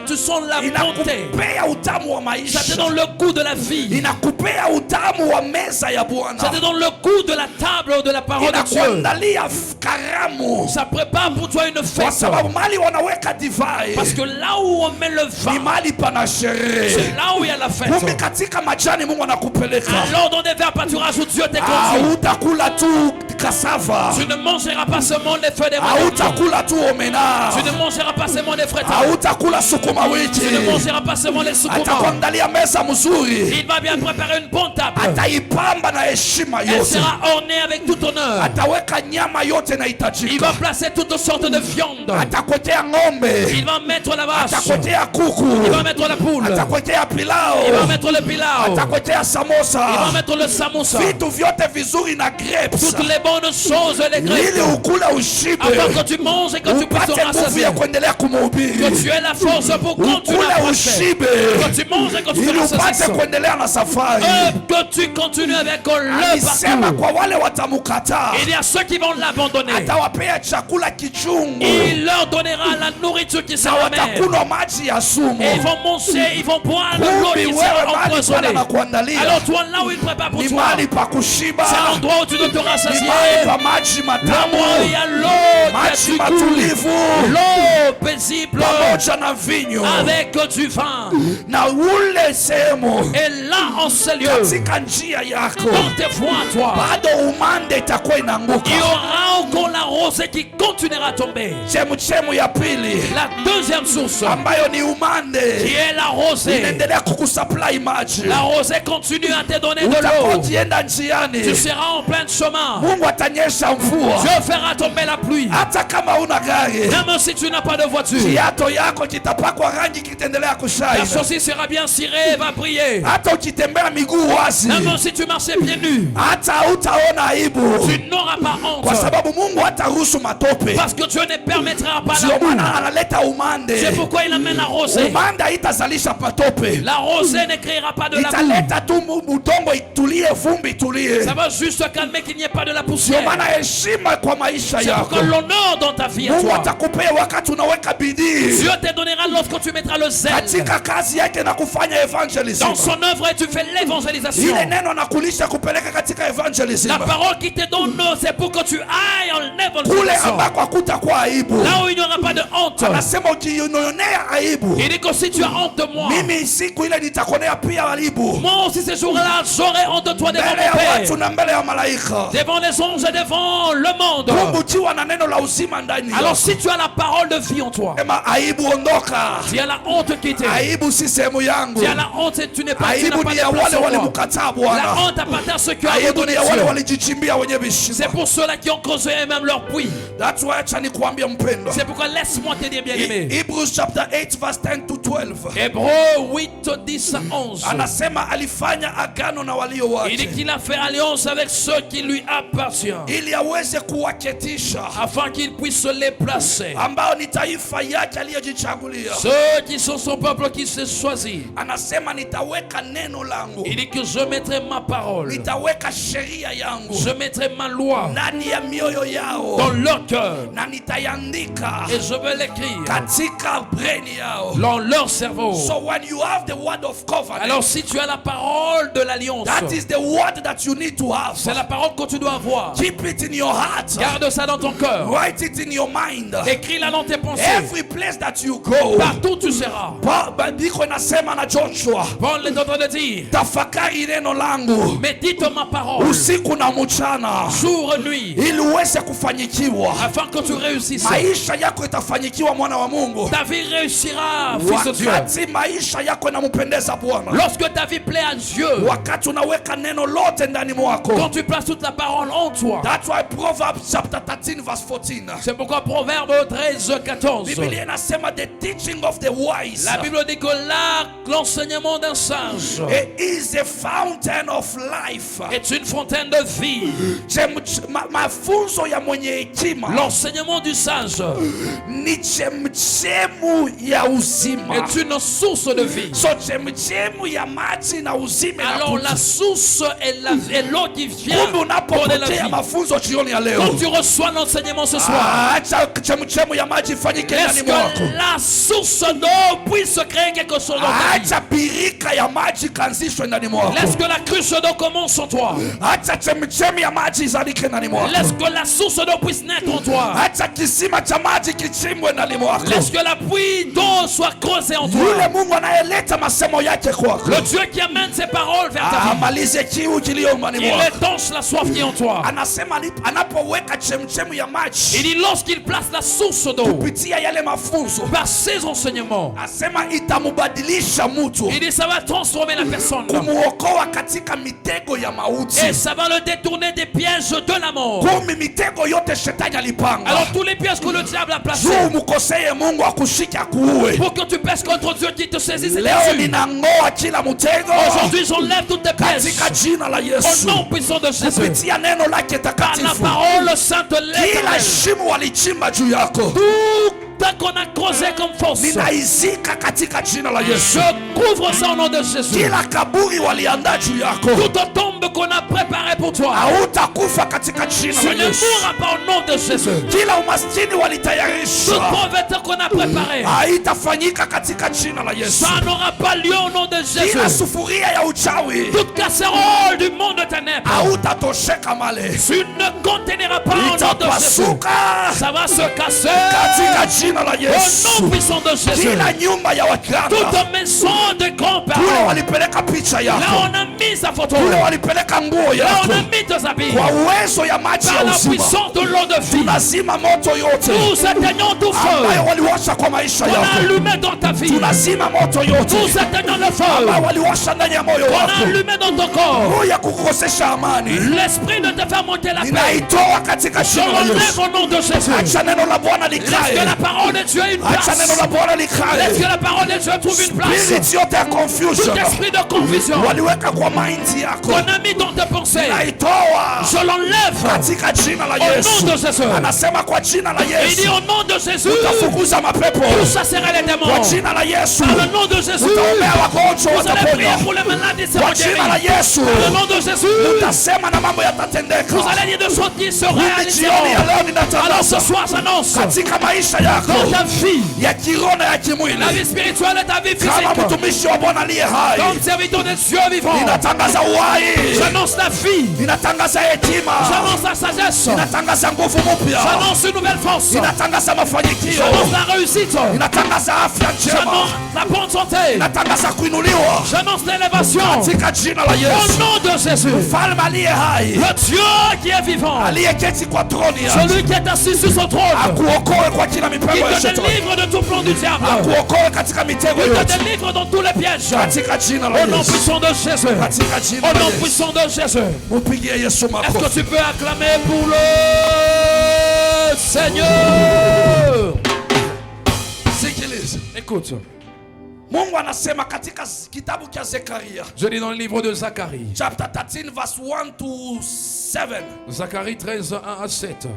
tu sens la bonté. inakupea utamu wa maisha. maisha. Ça te donne le goût de la vie. Inakupea utamu wa meza ya Bwana. Ça te donne le goût de la table de la parole de Dieu. Inakuandalia karamu. Ça prépare pour toi une Kwa fête. sababu mali wanaweka divai. Parce que là où on met le Ni vin, mali pana sherehe. c'est là où il y a la fête. Kumbe katika majani Mungu anakupeleka. Alors dans des verres pâturages où Dieu t'éconduit. Hautakula tu cassava. Tu ne mangeras pas seulement les feuilles des maniocs. Hautakula tu omena. Tu ne mangeras pas seulement les frais. Hautakula sukuma wiki. Tu ne mangeras pas seulement les sukuma. Atakuandalia meza mzuri. Il va bien préparer une bonne table. Ataipamba na heshima Elle yote. sera ornée avec tout honneur. Ataweka nyama yote Il inahitajika. va placer toutes sortes de viande. Atakuletea ng'ombe. Il va mettre la vache. Atakuletea kuku. Il va mettre la poule. Atakuletea pilao. Il va mettre le pilau. Atakuletea Il va samosa. mettre le samosa. Vitu vyote vizuri na grapes. Toutes les bonnes choses, les Ili graines. ukula ushibe. Afin que tu manges et que tu puisses te Upate nguvu rassasier. ya kuendelea kumhubiri. Que tu aies la force pour continuer à Ukula marcher. ushibe. Que tu manges et que tu Ili te upate rassasies. kuendelea na safari. Que tu continues avec le Alisema parcours. kwa wale watamukataa, Il y a ceux qui vont l'abandonner. atawapea chakula kichungu Il leur donnera la nourriture qui na sera amère. watakunywa maji ya sumu. Et ils vont manger, ils vont boire de l'eau Kumbi qui wewe sera mahali Bwana empoisonnée. anakuandalia Alors toi, là où il prépare pour ni toi, mahali pa kushiba, c'est l'endroit où tu dois te ni rassasier. mahali pa maji L'endroit où il y matamu, a l'eau qui a maji du goût. matulivu L'eau paisible pamoja na vinyo avec du vin. na ule sehemu Et là, en ce lieu, katika njia yako dans tes voies, toi, bado umande itakuwa inaanguka. il y aura encore la rosée qui continuera à tomber. Chemu ya pili La deuxième source, ambayo ni umande qui est la rosée. inaendelea kukusupply maji. La rosée continue à te donner de l'eau. Utakapojienda njiani, Tu seras en plein chemin. Mungu atanyesha mvua. Dieu fera tomber la pluie. Hata kama una gari, Même si tu n'as pas de voiture, kiato yako kitapakwa rangi, kitaendelea ta kushine. chaussée sera bien cirée et va briller. Hata ukitembea miguu wazi, Même si tu marchais pieds nus, hata utaona aibu, tu n'auras pas kwa honte. sababu Mungu hataruhusu matope. Parce que Dieu ne permettra pas Ndio la boue. maana analeta umande. C'est pourquoi il amène la rosée. Umande haitazalisha matope, La rosée ne créera pas de la boue. italeta tu udongo itulie, vumbi itulie. Ça va juste calmer qu'il n'y ait pas de la Ndio poussière. maana heshima kwa maisha C'est yako pourquoi l'honneur dans ta vie à Mungu toi, atakupea wakati unaweka bidii Dieu te donnera lorsque tu mettras le zèle katika kazi yake na kufanya evangelism. dans son œuvre et tu fais l'évangélisation. Ile neno nakulisha kupeleka katika evangelism, La parole qui te donne, c'est pour que tu ailles en kule évangélisation. ambako hakutakuwa aibu. Là où il n'y aura pas de honte. Anasema ukionea aibu, Il dit que si tu as honte de moi, mimi siku ile nitakuonea pia aibu moi aussi ce jour-là, j'aurai honte de toi devant mbele ya mon watu Père, na mbele ya malaika. devant les anges et devant le monde. Mungu ukiwa na neno la uzima ndani Alors yako, si tu as la parole de vie en toi, sema aibu ondoka. tu as la honte quittée. Aibu si sehemu yangu. Tu as la honte et tu n'es pas, tu n'as Aibu pas ni de ya place wale en toi. walimkataa La Bwana. honte appartient à ceux qui ont Aibu abandonné ni ya wale Dieu. walijichimbia wenye C'est vishindo. pour ceux-là qui ont creusé eux-mêmes leur puits. That's why acha nikwambie mpendo. C'est pourquoi laisse-moi te dire bien aimé. Hebrews chapter 8 verse 10 to 12. Hébreux 8, 10 à 11. Anasema alifanya agano na walio Il dit wake qu'il a fait alliance avec ceux qui lui appartiennent, ili aweze kuwaketisha afin qu'il puisse les placer. ambao ni taifa yake aliyojichagulia. Ceux qui sont son peuple qui s'est choisi. Anasema nitaweka neno langu, Il dit que je mettrai ma parole, nitaweka sheria yangu je mettrai ma loi ndani ya mioyo yao dans leur cœur na nitaiandika et je vais l'écrire katika brain yao. dans leur cerveau. So when you have the word of covenant, Alors si tu as la parole de l'alliance, that is the word that you need to have. c'est la parole que tu dois avoir. Keep it in your heart. Garde ça dans ton cœur. Write it in your mind. Écris-la dans tes pensées. Every place that you go. Partout tu seras. Maandiko inasema na Joshua, Paul est en train de dire, tafakari neno langu médite ma parole usiku na mchana jour et nuit, ili uweze kufanyikiwa. afin que tu réussisses. Maisha yako itafanyikiwa, mwana wa Mungu, Ta vie réussira, fils de Dieu. wakati maisha yako inampendeza Bwana, Lorsque ta vie plaît à Dieu, wakati unaweka neno lote ndani mwako. quand tu places toute la parole en toi. That's why Proverbs chapter 13 verse 14. C'est pourquoi Proverbe 13, 14. Biblia inasema the teaching of the wise La Bible dit que là, l'enseignement d'un sage is a fountain of life. est une fontaine de vie. Mafunzo ya mwenye hekima L'enseignement du sage ni chemchemu ya uzima. est une source de vie. So chemchemu ya maji na uzima Alors inakuja. la source est l'eau qui vient Kumbe donner la unapopokea vie. ya mafunzo jioni ya leo, quand tu reçois l'enseignement ce soir, acha chemchemu ya maji ifanyike laisse ndani mwako. que la source d'eau puisse créer quelque chose dans ta vie. Acha birika ya maji kanzishwe ndani mwako. Laisse que la cruche d'eau commence en toi. Acha chemchemu ya maji izalike ndani mwako. Laisse que la source d'eau puisse naître en toi. Acha kisima cha maji kichimbwe ndani mwako. Laisse que la puits d'eau soit creusée en toi. Yule Mungu anayeleta masemo yake kwako, Le Dieu qui amène ses paroles vers ta vie, amalize kiu kilio ndani il mwako. étanche la soif qui est en toi. Anasema anapoweka chemchemu ya Il maji dit lorsqu'il place la source d'eau kupitia yale mafunzo, par ses enseignements, asema itamubadilisha mtu, il dit ça va transformer la personne kumuokoa katika mitego ya mauti. et ça va le détourner des pièges de la mort. Kumi mitego yote shetani alipanga Alors tous les pièges que le diable a placés juu mkoseye Mungu akushike akuue, pour que tu pèches contre Dieu qui te saisisse et leo te tue. ninangoa kila mtego Aujourd'hui j'enlève toutes tes pièges katika jina la au Yesu, nom puissant de Jésus. kupitia neno lake Par la takatifu. parole sainte de Kila l'Éternel, shimo walichimba juu yako tout ce qu'on a creusé comme force, ninaizika katika jina la Yesu. je couvre ça au nom de Jésus. Kila kaburi waliandaa juu yako Toute tombe qu'on a préparée pour toi, hautakufa katika jina tu la ne Yesu. mourras pas au nom de Jésus. Kila umaskini Toute walitayarisha pauvreté qu'on a préparée, haitafanyika katika jina la Yesu. ça n'aura pas lieu au nom de Kila Jésus. sufuria ya uchawi Toute casserole du monde de ténèbres, hautatosheka male, tu ne contiendras pas au nom de Jésus. itapasuka Ça va se casser katika jina la au Yesu. nom puissant de Jésus. Kila nyumba ya waganga Toute maison de kule grands-parents, walipeleka picha là yako, on a mis sa photo, kule là walipeleka nguo on yako, a mis tes habits, kwa uwezo ya maji par ya la uzima puissance de l'eau de vie. tunazima moto yote Nous éteignons tout ambayo feu waliwasha kwa maisha qu'on a yako. allumé dans ta vie. Tunazima moto yote Nous éteignons le feu ambayo waliwasha ndani ya moyo qu'on a wako, allumé dans ton corps. roho ya kukukosesha amani L'esprit de te faire monter la paix. ninaitoa katika Je jina la l'enlève Yesu. au nom de Jésus. Acha neno la Bwana Laisse que la likae, parole de Dieu ait une acha neno place. la Bwana Laisse likae. que la parole de Dieu trouve une place. Spirit yote ya confusion Tout esprit de confusion waliweka kwa mind yako qu'on a mis dans tes pensées, naitoa je l'enlève katika jina la au nom Yesu. de Jésus. Anasema kwa jina la Il dit Yesu au nom de Jésus, utafukuza mapepo, vous chasserez les kwa démons. jina la Yesu Par le nom de Jésus, utaombea wagonjwa vous allez prier wataponywa, pour les malades et kwa seront jina la guéris. Yesu Par le nom de Jésus, utasema na mambo yatatendeka. vous allez dire de choses qui se Mimi jioni ya réaliseront. leo Alors ce ninatangaza soir, j'annonce katika maisha yako dans ta vie, ya kiroho na ya la vie kimwili, spirituelle et ta vie kama physique, mtumishi wa Bwana aliye hai, comme serviteur de Dieu vivant, ninatangaza uhai, j'annonce la vie, ninatangaza hekima, j'annonce la sagesse, ninatangaza nguvu mpya, j'annonce une nouvelle force, ninatangaza mafanikio, j'annonce la réussite, ninatangaza afya njema, j'annonce la bonne santé, ninatangaza kuinuliwa j'annonce l'élévation katika jina la au Yesu. nom de Jésus. Mfalme aliye hai, Le Dieu qui est vivant, aliyeketi kwa troni yake, celui qui est assis sur son trône, akuokoe kwa kila qui mipango ya te shetani, délivre de tout plan du diable, akuokoe katika mitego qui te yote, délivre dans tous les pièges, katika jina la au nom Yesu, puissant de Jésus, katika jina au la nom Yesu. puissant de Jésus. Mupigie Yesu Est-ce que makofi. tu peux acclamer pour le Seigneur? Sikiliza. Écoute, Mungu anasema katika kitabu cha Zekaria je lis dans le livre de Zacharie, chapter 13 verse 1 to 7. Zacharie 13, 1 à 7.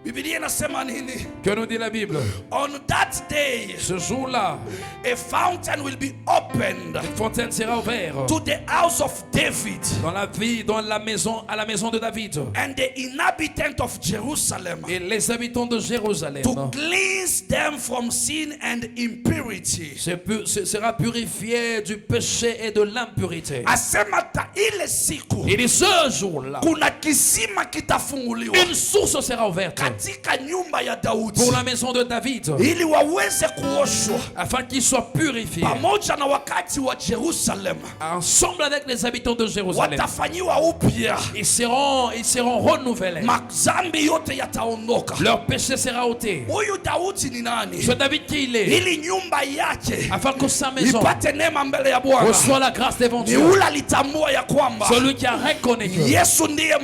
Biblia inasema nini? Que nous dit la Bible? On that day Ce jour-là, a fountain will be opened une fontaine sera ouverte to the house of David dans la vie, dans la maison, à la maison de David, and the inhabitant of Jerusalem et les habitants de Jérusalem. to cleanse them from sin and impurity. Sera purifié du péché et de l'impurité. Asema ta ile siku Il dit ce jour-là, kuna kisima kitafunguliwa une source sera ouverte katika nyumba ya Daudi pour la maison de David, ili waweze kuoshwa afin qu'il soit purifié. pamoja na wakati wa Jerusalem Ensemble avec les habitants de Jérusalem, watafanyiwa upya, ils seront renouvelés. mazambi yote yataondoka. Leur péché sera ôté. Huyu Daudi ni nani? Ce David qui il est, Ili nyumba yake afin que sa maison ipate neema mbele ya Bwana. reçoit la grâce devant Ni Dieu. ule alitambua ya kwamba Celui qui a reconnu que Yesu ndiye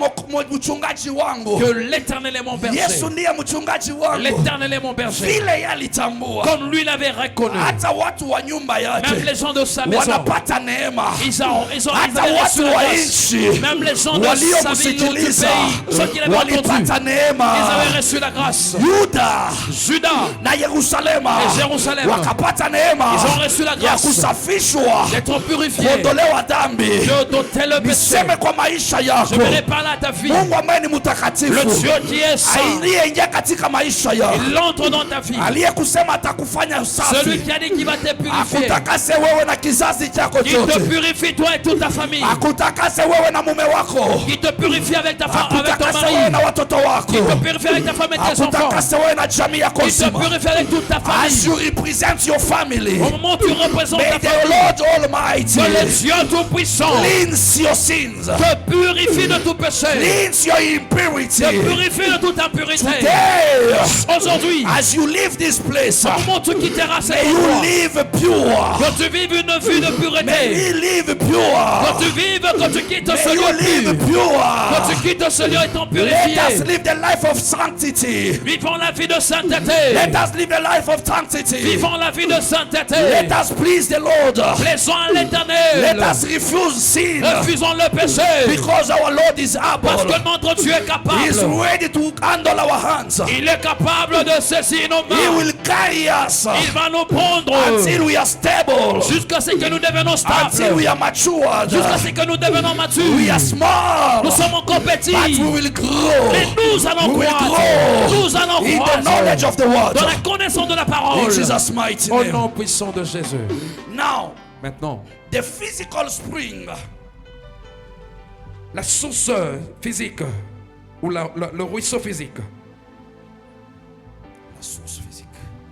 mchungaji wangu, l'éternel est mon berger. Yesu Yesu ndiye mchungaji wangu. L'Éternel est mon berger. Vile yalitambua. Comme lui l'avait reconnu. Hata watu wa nyumba yake. Même les gens de sa maison. Wanapata neema. Ils ont hata watu wa nchi. Même les gens de sa ville, du pays. Ceux qui l'avaient entendu. Walipata neema. Ils avaient reçu la grâce. Juda na Yerusalema. Et Jérusalem. Wakapata neema. Ils ont reçu la grâce. Ya kusafishwa. D'être purifiés. Kuondolewa dhambi. D'ôter le péché. Niseme kwa maisha yako. Je vais parler à ta vie. Mungu ambaye ni mtakatifu. Le Dieu qui est saint. Aliyeingia katika maisha yako. Il entre dans ta vie. Aliyekusema atakufanya safi. Celui qui a dit qu'il va te purifier. Akutakase wewe na kizazi chako chote. Qui te purifie toi et toute ta famille. Akutakase wewe na mume wako. Qui te purifie avec ta femme, avec ton mari. Wewe na watoto wako. Qui te purifie avec ta femme et tes enfants. Akutakase wewe na jamii yako nzima. Qui te purifie avec toute ta famille. As you represent your family. Au moment où tu représentes ta famille. May the Lord Almighty. Que le Dieu tout-puissant. Cleanse your sins. Te purifie de tout péché. Cleanse your impurity. Te purifie de toute impurité. Today. Aujourd'hui. As you leave this place. Au moment où tu quitteras cet endroit. May you live pure. Que tu vives une vie de pureté. May you live pure. Que tu vives, que tu quittes ce lieu pur. Que tu quittes ce lieu étant purifié. Let us live the life of sanctity. Vivons la vie de sainteté. Let us live the life of sanctity. Vivons la vie de sainteté. Let us please the Lord. Plaisons à l'Éternel. Let us refuse sin. Refusons le péché. Because our Lord is able. Parce que notre Dieu est capable. He is ready to handle our hands. Il est capable de saisir nos mains. He will carry us. Il va nous prendre. Until we are stable. Jusqu'à ce que nous devenons stables. Until we are matured. Jusqu'à ce que nous devenons matures. We are small. Nous sommes encore petits. But we will grow. Mais nous allons croître. Nous allons in croître. The knowledge of the word. Dans la connaissance de la parole. In Jesus' mighty Au name. nom puissant de Jésus. Now, maintenant, the physical spring. La source physique ou le ruisseau physique. La source physique.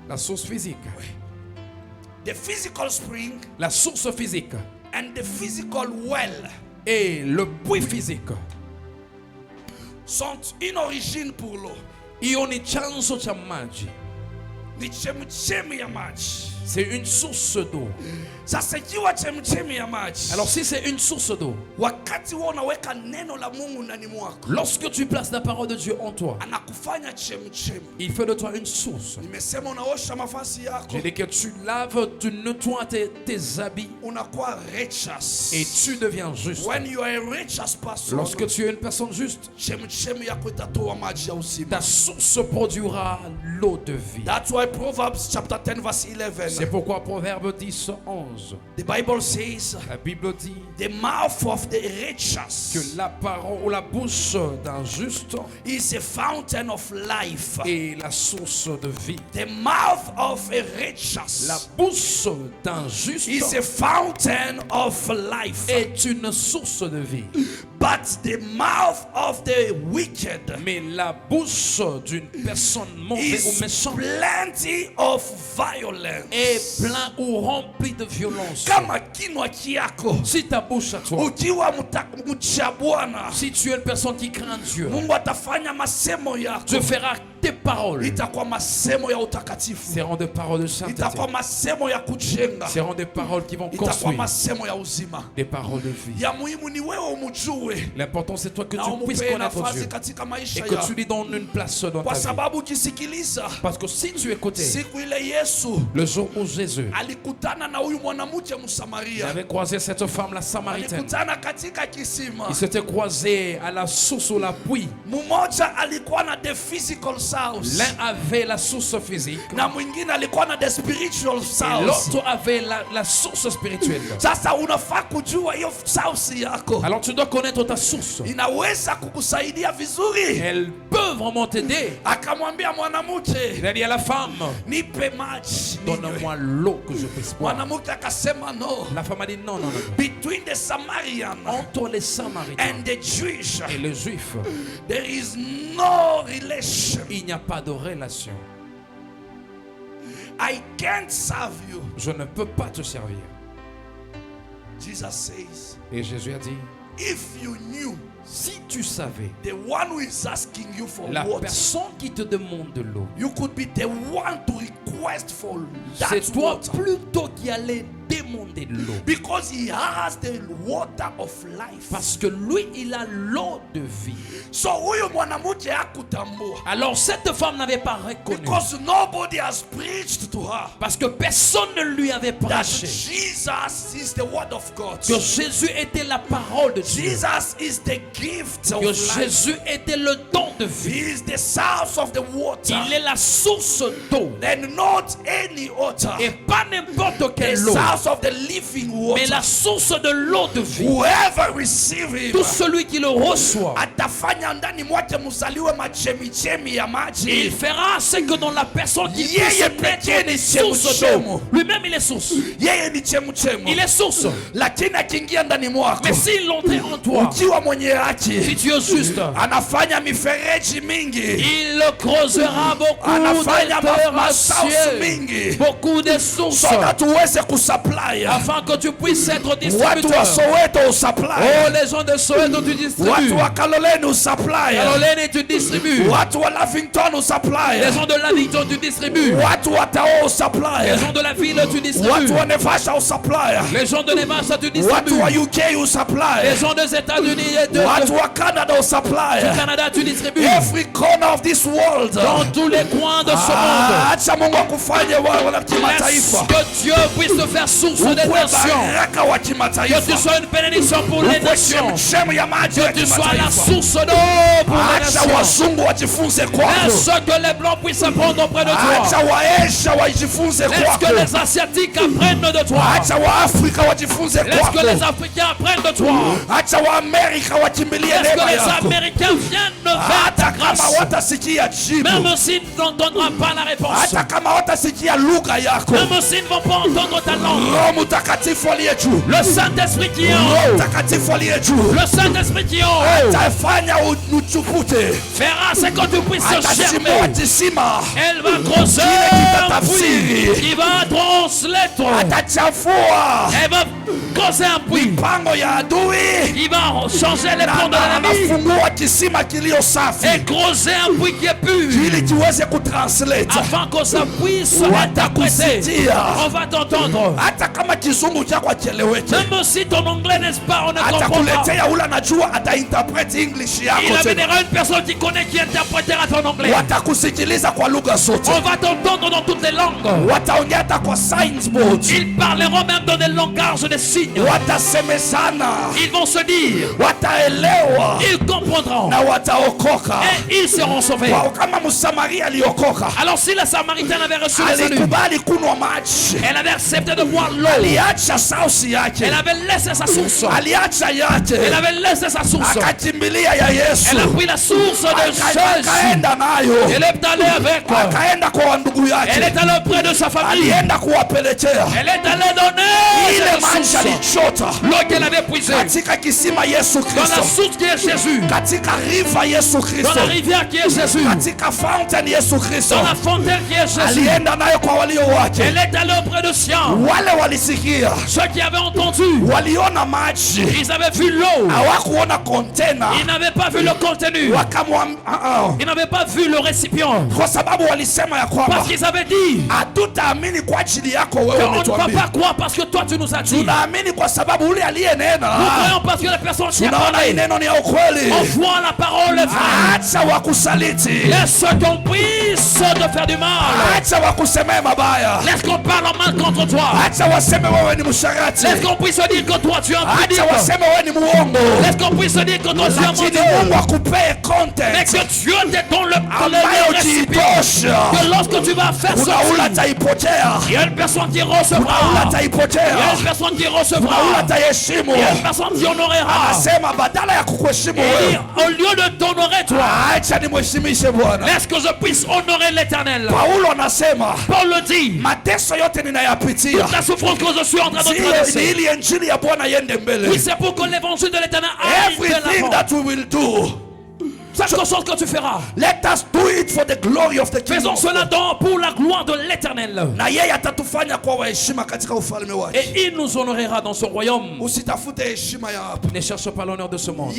La source physique. Oui. The physical spring. La source physique. And the physical well. Et le puits physique. Sont une origine pour l'eau. Hiyo ni chanzo cha maji. Ni chemchemi ya maji. C'est une source d'eau. Sasa ikiwa chemchemi ya maji. Alors si c'est une source d'eau. Wakati wewe unaweka neno la Mungu ndani mwako. Lorsque tu places la parole de Dieu en toi. Anakufanya chemchemi. Il fait de toi une source. Nimesema unaosha mavazi yako. J'ai dit que tu laves, tu nettoies tes habits. Unakuwa righteous. Et tu deviens juste. When you are a righteous person. Lorsque tu es une personne juste. Chemchemi yako itatoa maji ya uzima. Ta source produira l'eau de vie. That's why Proverbs chapter 10 verse 11. C'est pourquoi Proverbe 10, 11. The Bible says, la Bible dit, the mouth of the righteous, que la parole ou la bouche d'un juste is a fountain of life. Et la source de vie. The mouth of a righteous, la bouche d'un juste, is a fountain of life. Est une source de vie. But the mouth of the wicked, mais la bouche d'une personne mauvaise ou méchante, plenty of violence, est plein ou rempli de violence. Kama kinwa chako, si ta bouche à toi, ukiwa mcha Bwana, si tu es une personne qui craint Dieu, Mungu atafanya masemo yako, Dieu fera tes paroles, itakuwa masemo ya utakatifu, seront des paroles de sainteté, itakuwa masemo ya kujenga, seront des paroles qui vont itakuwa construire, masemo ya uzima, des paroles de vie. Ya muhimu ni wewe umjue. L'important c'est toi que tu puisses connaître Dieu et que tu lui donnes une place dans ta vie. Parce que si tu écoutais, le jour où Jésus avait croisé cette femme la Samaritaine, il s'était croisé à la source ou la puits. L'un avait la source physique et l'autre avait la source spirituelle. Alors tu dois connaître ta source. Elles peuvent vraiment t'aider. Il a dit à la femme, donne-moi l'eau que je puisse boire. La femme a dit non. Between the Samaritan entre les Samaritains and the Jewish, et les Juifs, there is no relation. Il n'y a pas de relation. I can't serve you. Je ne peux pas te servir. Jesus says, et Jésus a dit, if you knew, si tu savais, the one who is asking you for la water, personne qui te demande de l'eau, you could be the one to request for that c'est toi water. plutôt qui allais demander demander l'eau? Because he has the water of life. Parce que lui, il a l'eau de vie. So huyu mwanamke hakutambua. Alors cette femme n'avait pas reconnu. Because nobody has preached to her. Parce que personne ne lui avait That prêché. Jesus is the word of God. Que Jésus était la parole de Dieu. Jesus is the gift of Que life. Jésus était le don de vie. He is the source of the water. Il est la source d'eau. And not any water. Et pas n'importe The quelle eau. source of the living water. Mais la source de l'eau de vie. Whoever receive him. Tout celui qui le reçoit. Atafanya ndani mwake muzaliwe machemichemi ya maji. Il fera ce que dans la personne qui Yeye puisse pekee naître ni des sources chemu-chemu. d'eau. Lui-même il est source. Yeye ni chemuchemu. Il est source. Lakini akiingia ndani mwako, Mais s'il entre en toi, ukiwa mwenye haki, si tu es juste, anafanya mifereji mingi, il creusera beaucoup anafanya de masausi terrassiers, mingi, beaucoup de sources, so that tuweze kusupply. afin que tu puisses être Watu wa distributeur. Soweto usupply. Oh, les gens de Soweto, tu distribues. Watu wa Kaloleni usupply. Caroline, tu distribues. Watu wa Lavington usupply. Les gens de Lavington, tu distribues. Watu wa Tao usupply. Les gens de la ville, tu distribues. Watu wa Nevasha usupply. Les gens de Nevada, tu Watu distribues. wa UK usupply. Les gens des États-Unis et de Watu wa Canada usupply. Canada, tu distribues. Every corner of this world. Dans tous les coins de ce monde. Acha Mungu akufanye wewe wa Laisse kimataifa. que Dieu puisse te faire source des Ukuwe nations. baraka wa Que tu kimataifa. sois une bénédiction pour les Ukuwe nations. chemchemu ya maji ya Que tu sois la kimataifa. source d'eau pour les Acha nations. wazungu wajifunze kwako. Laisse que les blancs puissent apprendre auprès de Acha toi. waesha wajifunze Laisse kwako. que les Asiatiques apprennent de toi. Acha wa Afrika wajifunze Laisse kwako. que les Africains apprennent de toi. Acha wa Amerika wakimbilie Laisse que neema les yako. Américains viennent vers ta Hata kama grâce. watasikia jibu. Même s'ils n'entendront pas la réponse. Hata kama watasikia lugha yako. Même s'ils ne vont pas entendre ta langue. Roho Mtakatifu aliye juu. Le Saint-Esprit qui est en Roho haut. Mtakatifu aliye juu. Le Saint-Esprit qui est en haut. Atafanya uchupute. Fera ce que tu puisses Atachimua germer. kisima. Elle va creuser un puits qui va translater. Atachafua Elle va creuser un puits. mipango ya adui. Il va changer les plans de Na l'ennemi. anafungua kisima kilio safi. Et creuser un puits qui est pur. Ili kiweze kutranslate. Afin que ça puisse interpréter. Watakusikia. On va t'entendre. Hata kama kizungu chako acheleweke. Même si ton anglais n'est pas, on ne comprend pas. Atakuletea ule anajua atainterpret English Il yako tena. amènera une personne qui connaît, qui interprétera ton anglais. Watakusikiliza kwa lugha zote. On va t'entendre dans toutes les langues. Wataongea hata kwa signs board. Ils parleront même dans des langages des signes. Watasemezana. Ils vont se dire, Wataelewa ils comprendront na wataokoka. et ils seront sauvés. Kwa kama Msamaria aliokoka, Alors si la Samaritaine avait reçu le salut, alikubali kunywa maji. elle avait accepté de boire l'eau, Aliacha sausi yake. elle avait laissé sa source, Aliacha yake. elle avait laissé sa source, Akakimbilia ya Yesu. elle a pris la source de Jésus, Akaenda nayo. elle est allée avec, Akaenda kwa ndugu elle yake. est allée auprès de sa famille, Alienda kuwapelekea. elle est allée donner Ile cette maji source, alichota l'eau qu'elle avait puisée, katika kisima Yesu dans la Kristo. source qui est Jésus, Katika river Yesu dans Kristo. la rivière qui est Jésus, Katika fountain Yesu Kristo. dans la fontaine qui est Jésus. Alienda nayo kwa walio wake. Elle est allée auprès de Sian. Wale walisikia, Ceux qui avaient entendu, waliona maji, ils avaient vu l'eau. hawakuona container. Ils n'avaient pas vu le contenu. Ils n'avaient pas vu le récipient. Kwa sababu walisema ya kwamba Parce qu'ils avaient dit hatutaamini kwa ajili yako wewe qu'on ne va umetuambia. pas croire parce que toi tu nous as dit. Nous Tunaamini kwa sababu ule aliyenena. croyons parce que la personne qui a Tunaona hii parlé. neno ni ya ukweli. On voit la parole est vraie. Acha wakusaliti. Laisse qu'on puisse te faire du mal. Acha wakusemee mabaya. Laisse qu'on parle en mal contre toi. Acha waseme wewe ni msharati. Laisse qu'on puisse dire que toi tu es un pudique. Acha waseme wewe ni muongo. Laisse qu'on puisse dire que toi tu es un Lakini mendiant. Mungu akupee Mais content que Dieu te donne le ambayo récipient. jiitosha. Que lorsque tu vas faire Kuna ule sortir, ataipotea. il y a une personne qui Kuna ule recevra. Il y a ataipotea. une personne qui Kuna ule recevra. ataheshimu. Il y a une personne qui honorera. Anasema badala ya kukuheshimu Et wewe, au lieu de t'honorer toi, acha nimheshimishe Bwana. laisse que je puisse honorer l'Éternel. Paulo anasema Paul le dit, mateso yote ninayapitia la souffrance que je suis en train de ni traverser, ili injili ya Bwana iende mbele. oui, c'est pour que l'évangile de l'Éternel aille de Everything l'avant. that we will do, Chaque chose que tu feras, let us do it for the glory of the kingdom. faisons cela donc pour la gloire de l'Éternel. Na yeye atatufanya kwa waheshima katika ufalme wake. Et il nous honorera dans son royaume. Usitafute heshima ya hapa. Ne cherche pas l'honneur de ce monde.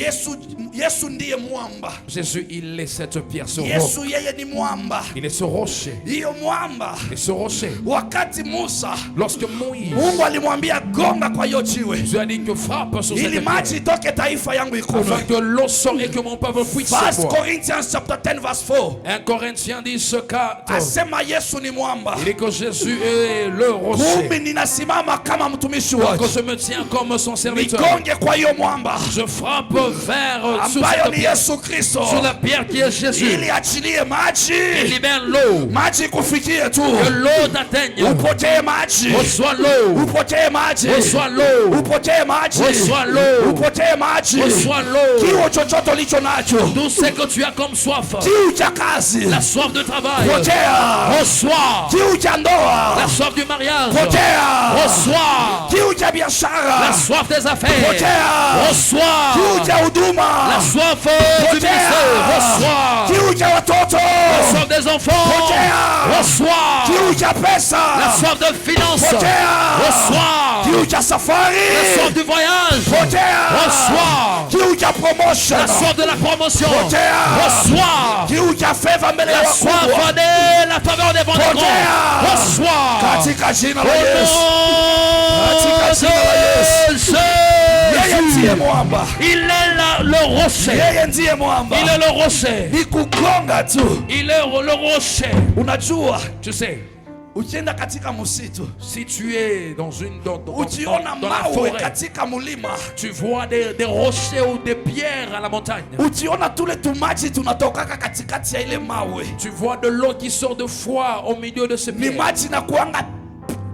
Yesu ndiye mwamba. Jésus, il est cette pierre, ce roc. Yesu yeye ni mwamba. Il est ce rocher. Hiyo mwamba. Et ce rocher. Wakati Musa, Lorsque Moïse, Mungu alimwambia gonga kwa hiyo jiwe. Dieu a dit que frappe sur cette Ili maji pierre, itoke taifa yangu afin ikunywe. que l'eau sorte et que mon peuple puisse se 1 boire. Corinthians chapter 10 verse 4. 1 Corinthiens 10:4. Asema Yesu ni mwamba. Il dit que Jésus est le rocher. Kumbe ninasimama kama mtumishi Donc wake. je me tiens comme son serviteur. Nigonge kwa hiyo mwamba Je frappe vers sur ambayo cette ni pierre, Yesu Kristo. sur la pierre qui est Jésus. Ili achilie Il maji. libère l'eau. Maji kufikie tu. Que l'eau t'atteigne. Upokee maji. Reçois l'eau. Upokee maji. Reçois l'eau. Upokee maji. Reçois l'eau. Upokee maji. Reçois l'eau. Kiu chochote ulicho nacho. Tout ce que tu as comme soif. Kiu cha kazi. La soif de travail. Pokea. Reçois. Kiu cha ndoa. La soif du mariage. Pokea. Reçois. Kiu cha biashara. La soif des affaires. Pokea. Reçois. Kiu cha huduma. La soif du ministère. Reçois. Kiu cha watoto. La soif des enfants. Pokea. Reçois. Kiu cha pesa. La soif de finances. Pokea. Reçois. Kiu cha safari. La soif du voyage. Pokea. Reçois. Kiu cha promotion. La soif de la promotion. Pokea. Reçois. Kiu cha favor mbele ya La soif wakubwa. de la faveur des grands. Pokea. Reçois. Katika jina Au la Yesu. Katika jina la Yesu. Yeye ndiye Jésus. mwamba. Il est là, le rocher. Yeye ndiye mwamba. Il est le rocher. Ni kugonga tu. Il est le rocher. Unajua Tu sais, ukienda katika msitu si tu es dans ukiona dans la mawe forêt, katika mulima, tu vois des rochers ou des pierres à la montagne. ukiona tule tumaji tunatokaka katikati ya ile mawe, Tu vois de l'eau qui sort de foi au milieu de ces ni pierres. maji na kuanga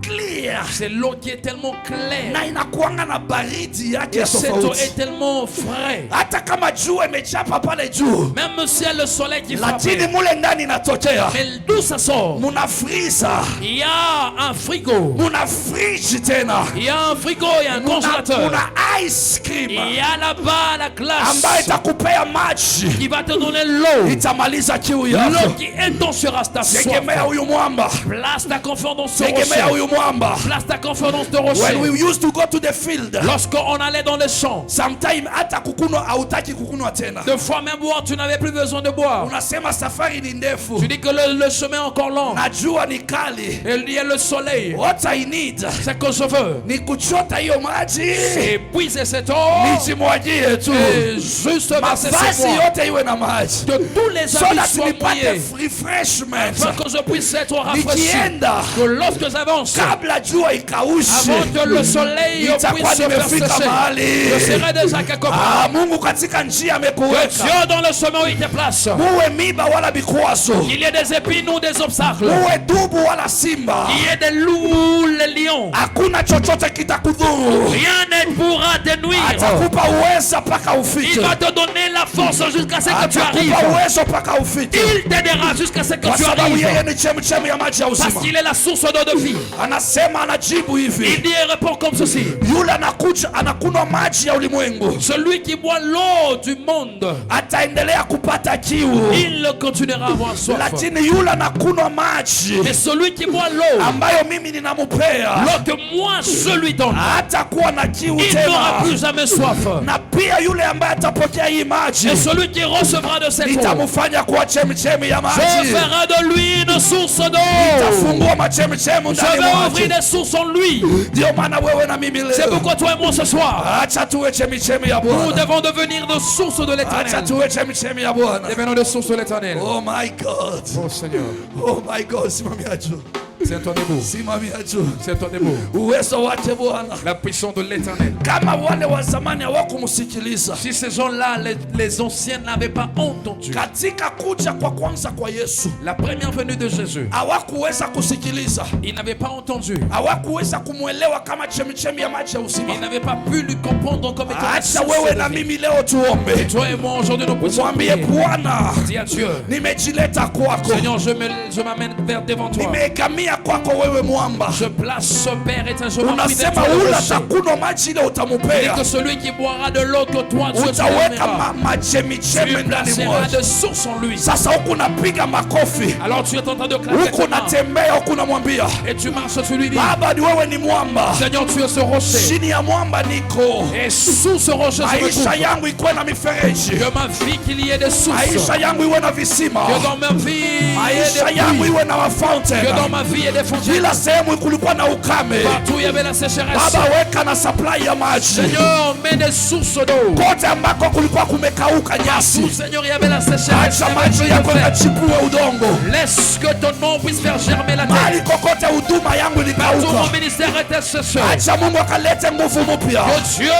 clear C'est l'eau qui est tellement claire. na inakuanga na baridi yake Et ya cette eau tofauti. est tellement frais. Hata kama jua imechapa pale juu, Même si le soleil qui frappe, lakini mule ndani inatokea. mais d'où ça sort? Muna freezer, Il y a un frigo. muna fridge tena, Il y a un frigo, il y a un congélateur. muna ice cream Il y a là-bas la ambayo glace itakupea maji, qui va te donner l'eau. itamaliza kiu L'eau yako. qui étanchera ta soif. Tegemea huyu mwamba, Place ta confiance dans ce tegemea rocher. huyu mwamba. Place ta confiance dans ce When we rocher. used to go to the field, Lorsqu'on allait dans les champs, sometime hata kukunwa hautaki kukunwa tena. deux fois même boire, tu n'avais plus besoin de boire. Unasema safari ni ndefu, Tu dis que le chemin est encore long. najua ni kali. Et il y a le soleil. What I need C'est que je veux. ni kuchota hiyo maji, Et puiser cette eau. nijimwagie tu, Et juste verser mavazi ces mois. yote iwe na maji, Que tous les so habits that soient nipate mouillés. refreshment. Afin que je puisse être rafraîchi. Nikienda Que lorsque j'avance, kabla jua ikaushe, avant que le soleil nitakuwa puisse se faire nimefika sécher, mahali. je serai déjà quelque part. Mungu katika njia Que amekuweka, Dieu dans le chemin où il te place. muwe miba wala bikwazo, Il y a des épines ou des obstacles. muwe dubu wala simba, Il y a des loups, les lions. hakuna chochote kitakudhuru. Rien ne pourra te nuire. Atakupa uweza mpaka Il ufike, va te donner la force jusqu'à ce que tu arrives. atakupa uwezo mpaka ufike, Il t'aidera jusqu'à ce que kwa tu sababu yeye arrives. ni chemchemi ya maji ya Parce uzima. qu'il est la source d'eau de vie. Anasema, anajibu Il hivi, dit et répond comme ceci. yule anakuja anakunywa maji ya ulimwengu Celui qui boit l'eau du monde, ataendelea kupata kiu, il continuera à avoir soif. lakini yule anakunywa maji Mais celui qui boit l'eau, ambayo mimi ninamupea l'eau que moi je lui donne, hatakuwa na kiu il n'aura tena, plus jamais soif. na pia yule ambaye atapokea hii maji Et celui qui recevra de cette eau, nitamfanya kuwa chemchemi ya je maji, ferai de lui une source d'eau. nitafungua machemchemi Je ndani vais mwa ouvrir maji. des sources en lui. Ndio maana wewe na mimi C'est leo, pourquoi toi et moi ce soir, acha tuwe chemchemi ya nous Bwana, devons devenir de sources de acha l'éternel. tuwe chemchemi ya Bwana. Devenons des sources de l'éternel. Oh my God, Oh Seigneur, oh my God, simamia juu, tiens-toi debout. simamia juu. Tiens-toi debout. Uwezo wake Bwana, La puissance de l'éternel. kama wale wa zamani hawakumsikiliza Si ces gens-là, les anciens n'avaient pas entendu katika kuja kwa kwanza kwa Yesu, la première venue de Jésus, hawakuweza kusikiliza, ils n'avaient pas entendu. hawakuweza kumwelewa kama chemchemi ya maji ya uzima. Ils n'avaient pas pu lui comprendre comme étant la Acha source wewe de na vie. mimi leo tuombe, Toi et moi aujourd'hui nous puissions mwambie prier. Bwana, Dis à Dieu, nimejileta kwako, Seigneur, je m'amène vers devant toi. nimeegamia nawekea kwako wewe mwamba. Je place ce Père éternellement Unasema ula takuno maji ile utamupea. que celui qui boira de l'eau que toi Dieu te Utaweka donnera. machemichemi ndani mwake. de source en lui. Sasa huku unapiga makofi. Alors tu es en train de claquer Huku unatembea huku unamwambia. et tu marches, tu lui dis, Baba ni wewe ni mwamba. Seigneur, tu es ce rocher. Chini ya mwamba niko. Et sous ce rocher, je me Maisha trouve. yangu ikuwe na mifereji. Que ma vie qu'il y ait des sources. Maisha yangu iwe na visima. Que dans ma vie il y ait Maisha des yangu puits. iwe na fountain. Que dans ma vie il y ait des fontaines. Kila sehemu kulikuwa na ukame. Partout il y avait la sécheresse. Baba weka na supply ya maji. Seigneur, mets des sources d'eau. Kote ambako kulikuwa kumekauka nyasi. Tout, Seigneur, il y avait la sécheresse. Acha maji yako yachipue udongo. Laisse que ton nom puisse faire germer la Mali terre. kokote huduma yangu Tout mon ilikauka. ministère était séché. Acha Mungu akalete nguvu mpya. Que Dieu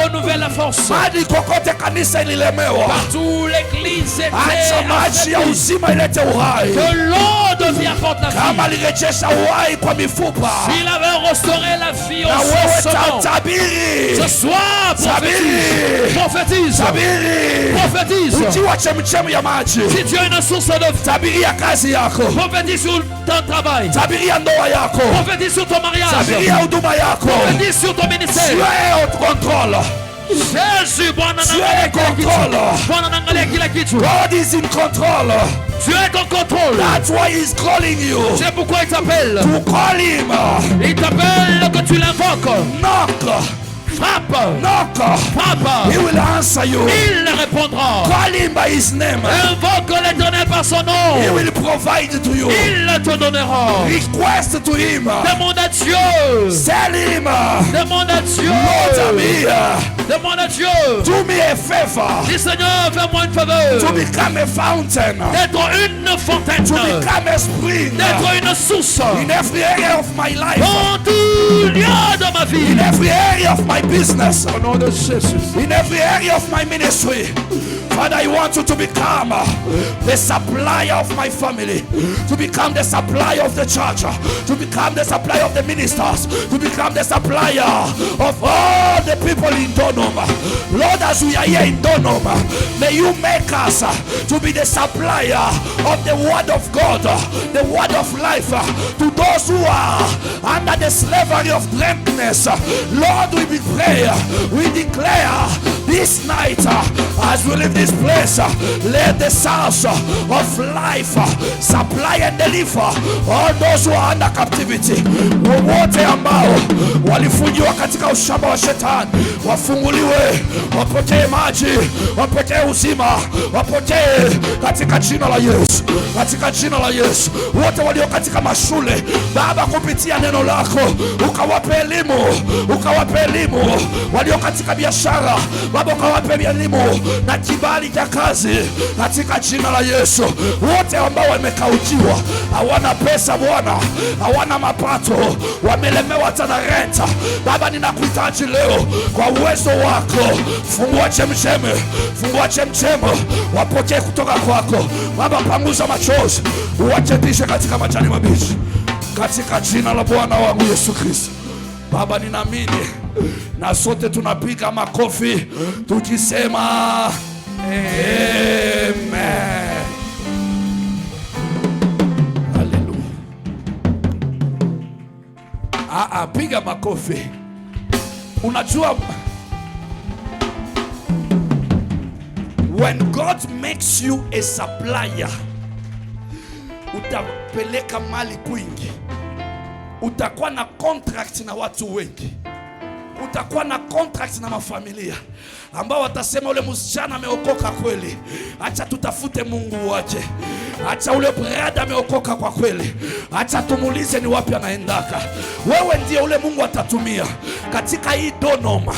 renouvelle la force. Mali kokote kanisa ililemewa. Partout l'église Acha maji ya était uzima ilete uhai. que l'eau devient apporte la vie. Kama alirejesha uhai kwa mifupa. S'il avait restauré la vie Na au wewe ossements, tabiri. ce soir, Tabiri. prophétise, Tabiri. prophétise. Ukiwa chemchemi ya maji. Si tu as une source de vie, Tabiri ya kazi yako. prophétise sur ton travail, Tabiri ya ndoa yako. prophétise sur ton mariage, Tabiri ya huduma yako. prophétise sur ton Tu ministère. es au contrôle. Jésus, Bwana Tu es naangalia en kila kitu. contrôle. Bwana naangalia kila kitu. God is in control. Tu es en contrôle. That's why he's calling you. C'est pourquoi il t'appelle. To call him. Il t'appelle que tu l'invoques. Knock. Frappe, Knock. frappe. He will answer you. Il répondra. Call him by his name. Invoque l'Éternel par son He nom. will provide to you. Il te donnera. Request to him. Demande à Dieu. Tell him. Demande à Dieu. Lord me. Demande à Dieu. Do me a favor. Dis Seigneur, fais-moi une faveur. To become a fountain. D'être une fontaine. To become a spring. D'être une source. In every area of my life. Dans tout lieu de ma vie. In every area of my business. Au nom de Jésus. In every area of my ministry. Father, I want you to become the supplier of my family, to become the supplier of the church, to become the supplier of the ministers, to become the supplier of all the people in Donum. Lord, as we are here in Donum, may you make us to be the supplier of the word of God, the word of life, to those who are under the slavery of drunkenness. Lord, we pray, we declare this night as we leave this place, let the source of life supply and deliver all those who are under captivity. Wowote ambao walifungiwa katika ushamba wa shetani wafunguliwe, wapokee maji, wapokee uzima, wapokee katika jina la Yesu, katika jina la Yesu. Wote walio katika mashule, Baba, kupitia neno lako ukawape elimu, ukawape elimu. Walio katika biashara, Baba, ukawape elimu na kibali cha kazi katika jina la Yesu. Wote ambao wamekaujiwa, hawana pesa Bwana, hawana mapato, wamelemewa tena renta, Baba, ninakuhitaji leo kwa uwezo wako. Fungua chemchemi, fungua chemchemi, wapokee kutoka kwako Baba. Panguza machozi, uwachetishe katika majani mabichi, katika jina la Bwana wangu Yesu Kristo. Baba, ninaamini na sote tunapiga makofi tukisema amen. Haleluya. Piga makofi. Unajua, when God makes you a supplier, utapeleka mali kwingi, utakuwa na contract na watu wengi, utakuwa na contract na mafamilia ambao watasema ule msichana ameokoka kweli, acha tutafute Mungu wake. Acha ule brada ameokoka kwa kweli, acha tumuulize ni wapi anaendaka. Wewe ndiye ule Mungu atatumia katika hii Donoma,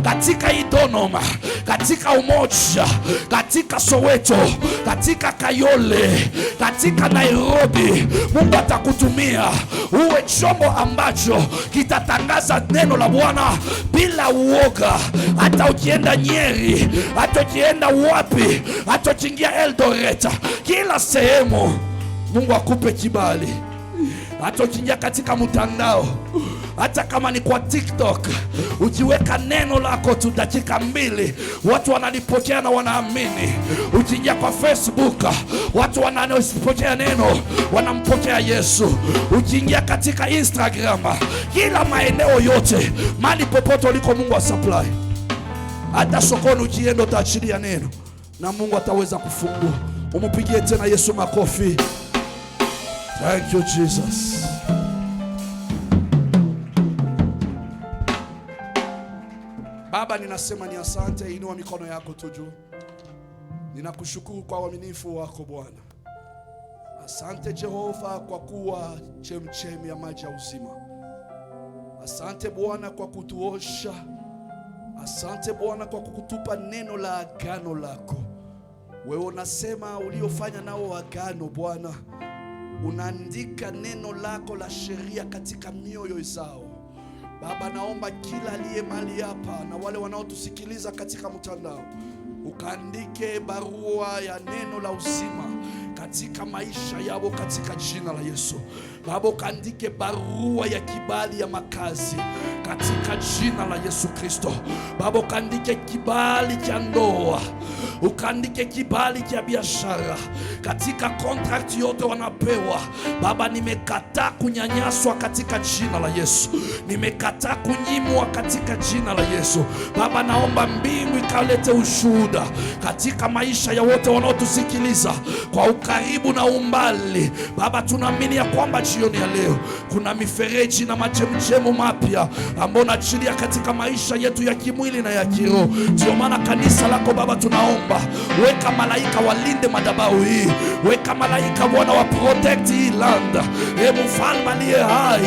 katika hii Donoma, katika Umoja, katika Soweto, katika Kayole, katika Nairobi. Mungu atakutumia uwe chombo ambacho kitatangaza neno la Bwana bila uoga. Hata ukienda Nyeri, hata ukienda wapi, hata ukiingia Eldoret, kila sehemu Mungu akupe kibali. Hata ukiingia katika mtandao, hata kama ni kwa TikTok, ukiweka neno lako tu dakika 2, watu wanalipokea na wanaamini. Ukiingia kwa Facebook, watu wanapokea neno, wanampokea Yesu. Ukiingia katika Instagram, kila maeneo yote, mali popote uliko, Mungu wa supply. Hata sokoni ukienda utaachilia neno na Mungu ataweza kufungua. Umupigie tena Yesu makofi. Thank you Jesus. Baba, ninasema ni asante. Inua mikono yako tu juu. Ninakushukuru kwa uaminifu wako Bwana. Asante Jehova kwa kuwa chemchemi ya maji ya uzima. Asante Bwana kwa kutuosha. Asante Bwana kwa kukutupa neno la agano lako. Wewe unasema uliofanya nao agano Bwana, unaandika neno lako la sheria katika mioyo zao. Baba, naomba kila aliye mahali hapa na wale wanaotusikiliza katika mtandao, ukaandike barua ya neno la uzima katika maisha yao katika jina la Yesu. Baba, ukaandike barua ya kibali ya makazi katika jina la Yesu Kristo. Baba, ukaandike kibali cha ndoa, ukaandike kibali cha biashara katika contract yote wanapewa. Baba, nimekataa kunyanyaswa katika jina la Yesu. Nimekataa kunyimwa katika jina la Yesu. Baba, naomba mbingu ikalete ushuhuda katika maisha ya wote wanaotusikiliza kwa ukaribu na umbali. Baba, tunaamini ya kwamba jioni ya leo kuna mifereji na machemchemu mapya ambayo naachilia katika maisha yetu ya kimwili na ya kiroho. Ndio maana kanisa lako Baba, tunaomba weka malaika walinde madhabahu hii. Weka malaika Bwana wa protect hii land. Mfalme aliye hai,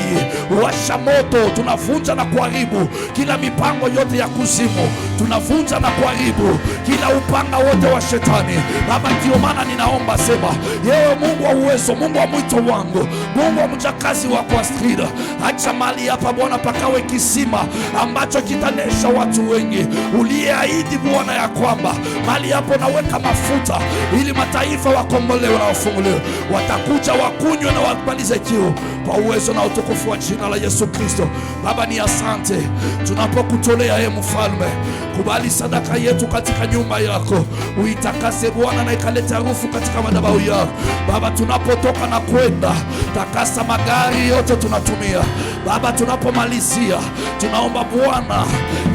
washa moto. Tunavunja na kuharibu kila mipango yote ya kuzimu. Tunavunja na kuharibu kila upanga wote wa shetani. Baba, ndio maana ninaomba, sema yewe Mungu wa uwezo, Mungu wa mwito wangu, Mungu wa mjakazi wako Astrida, acha mali hapa Bwana pakawe kisima ambacho kitanesha watu wengi. Uliyeahidi Bwana ya kwamba mali hapo naweka mafuta ili mataifa wakombolewe na wafunguliwe. Watakuja wakunywe na wamalize kiu kwa uwezo na utukufu wa jina la Yesu Kristo. Baba, ni asante tunapokutolea mfalme. Kubali sadaka yetu katika nyumba yako, uitakase Bwana na ikalete harufu katika madhabahu yako. Baba, tunapotoka na kwenda, takasa magari yote tunatumia. Baba, tunapomalizia tunaomba Bwana,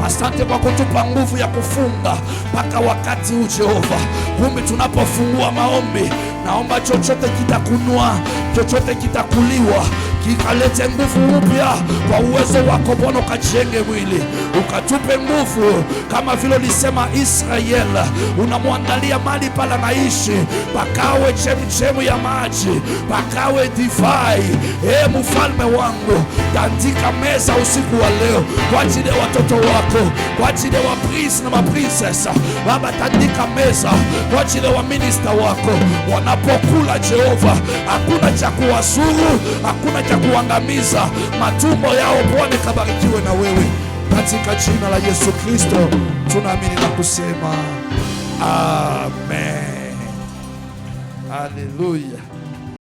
asante kwa kutupa nguvu ya kufunga mpaka wakati huu Jehova. Kumbe tunapofungua maombi, naomba chochote kitakunwa, chochote kitakuliwa, kikalete nguvu mpya kwa uwezo wako Bwana. Ukajenge mwili, ukatupe nguvu kama vile ulisema Israeli unamwandalia mali pala naishi, pakawe chemchemu ya maji, pakawe divai. Mfalme wangu, tandika meza usiku wa leo kwa ajili ya watoto wako, kwa ajili ya prince na maprincesa. Baba, tandika meza kwa ajili ya minister wako wanapokula Jehova. Hakuna cha kuwasuru, hakuna cha kuangamiza. Matumbo yao Bwana kabarikiwe na wewe katika jina la Yesu Kristo tunaamini na kusema amen. Haleluya.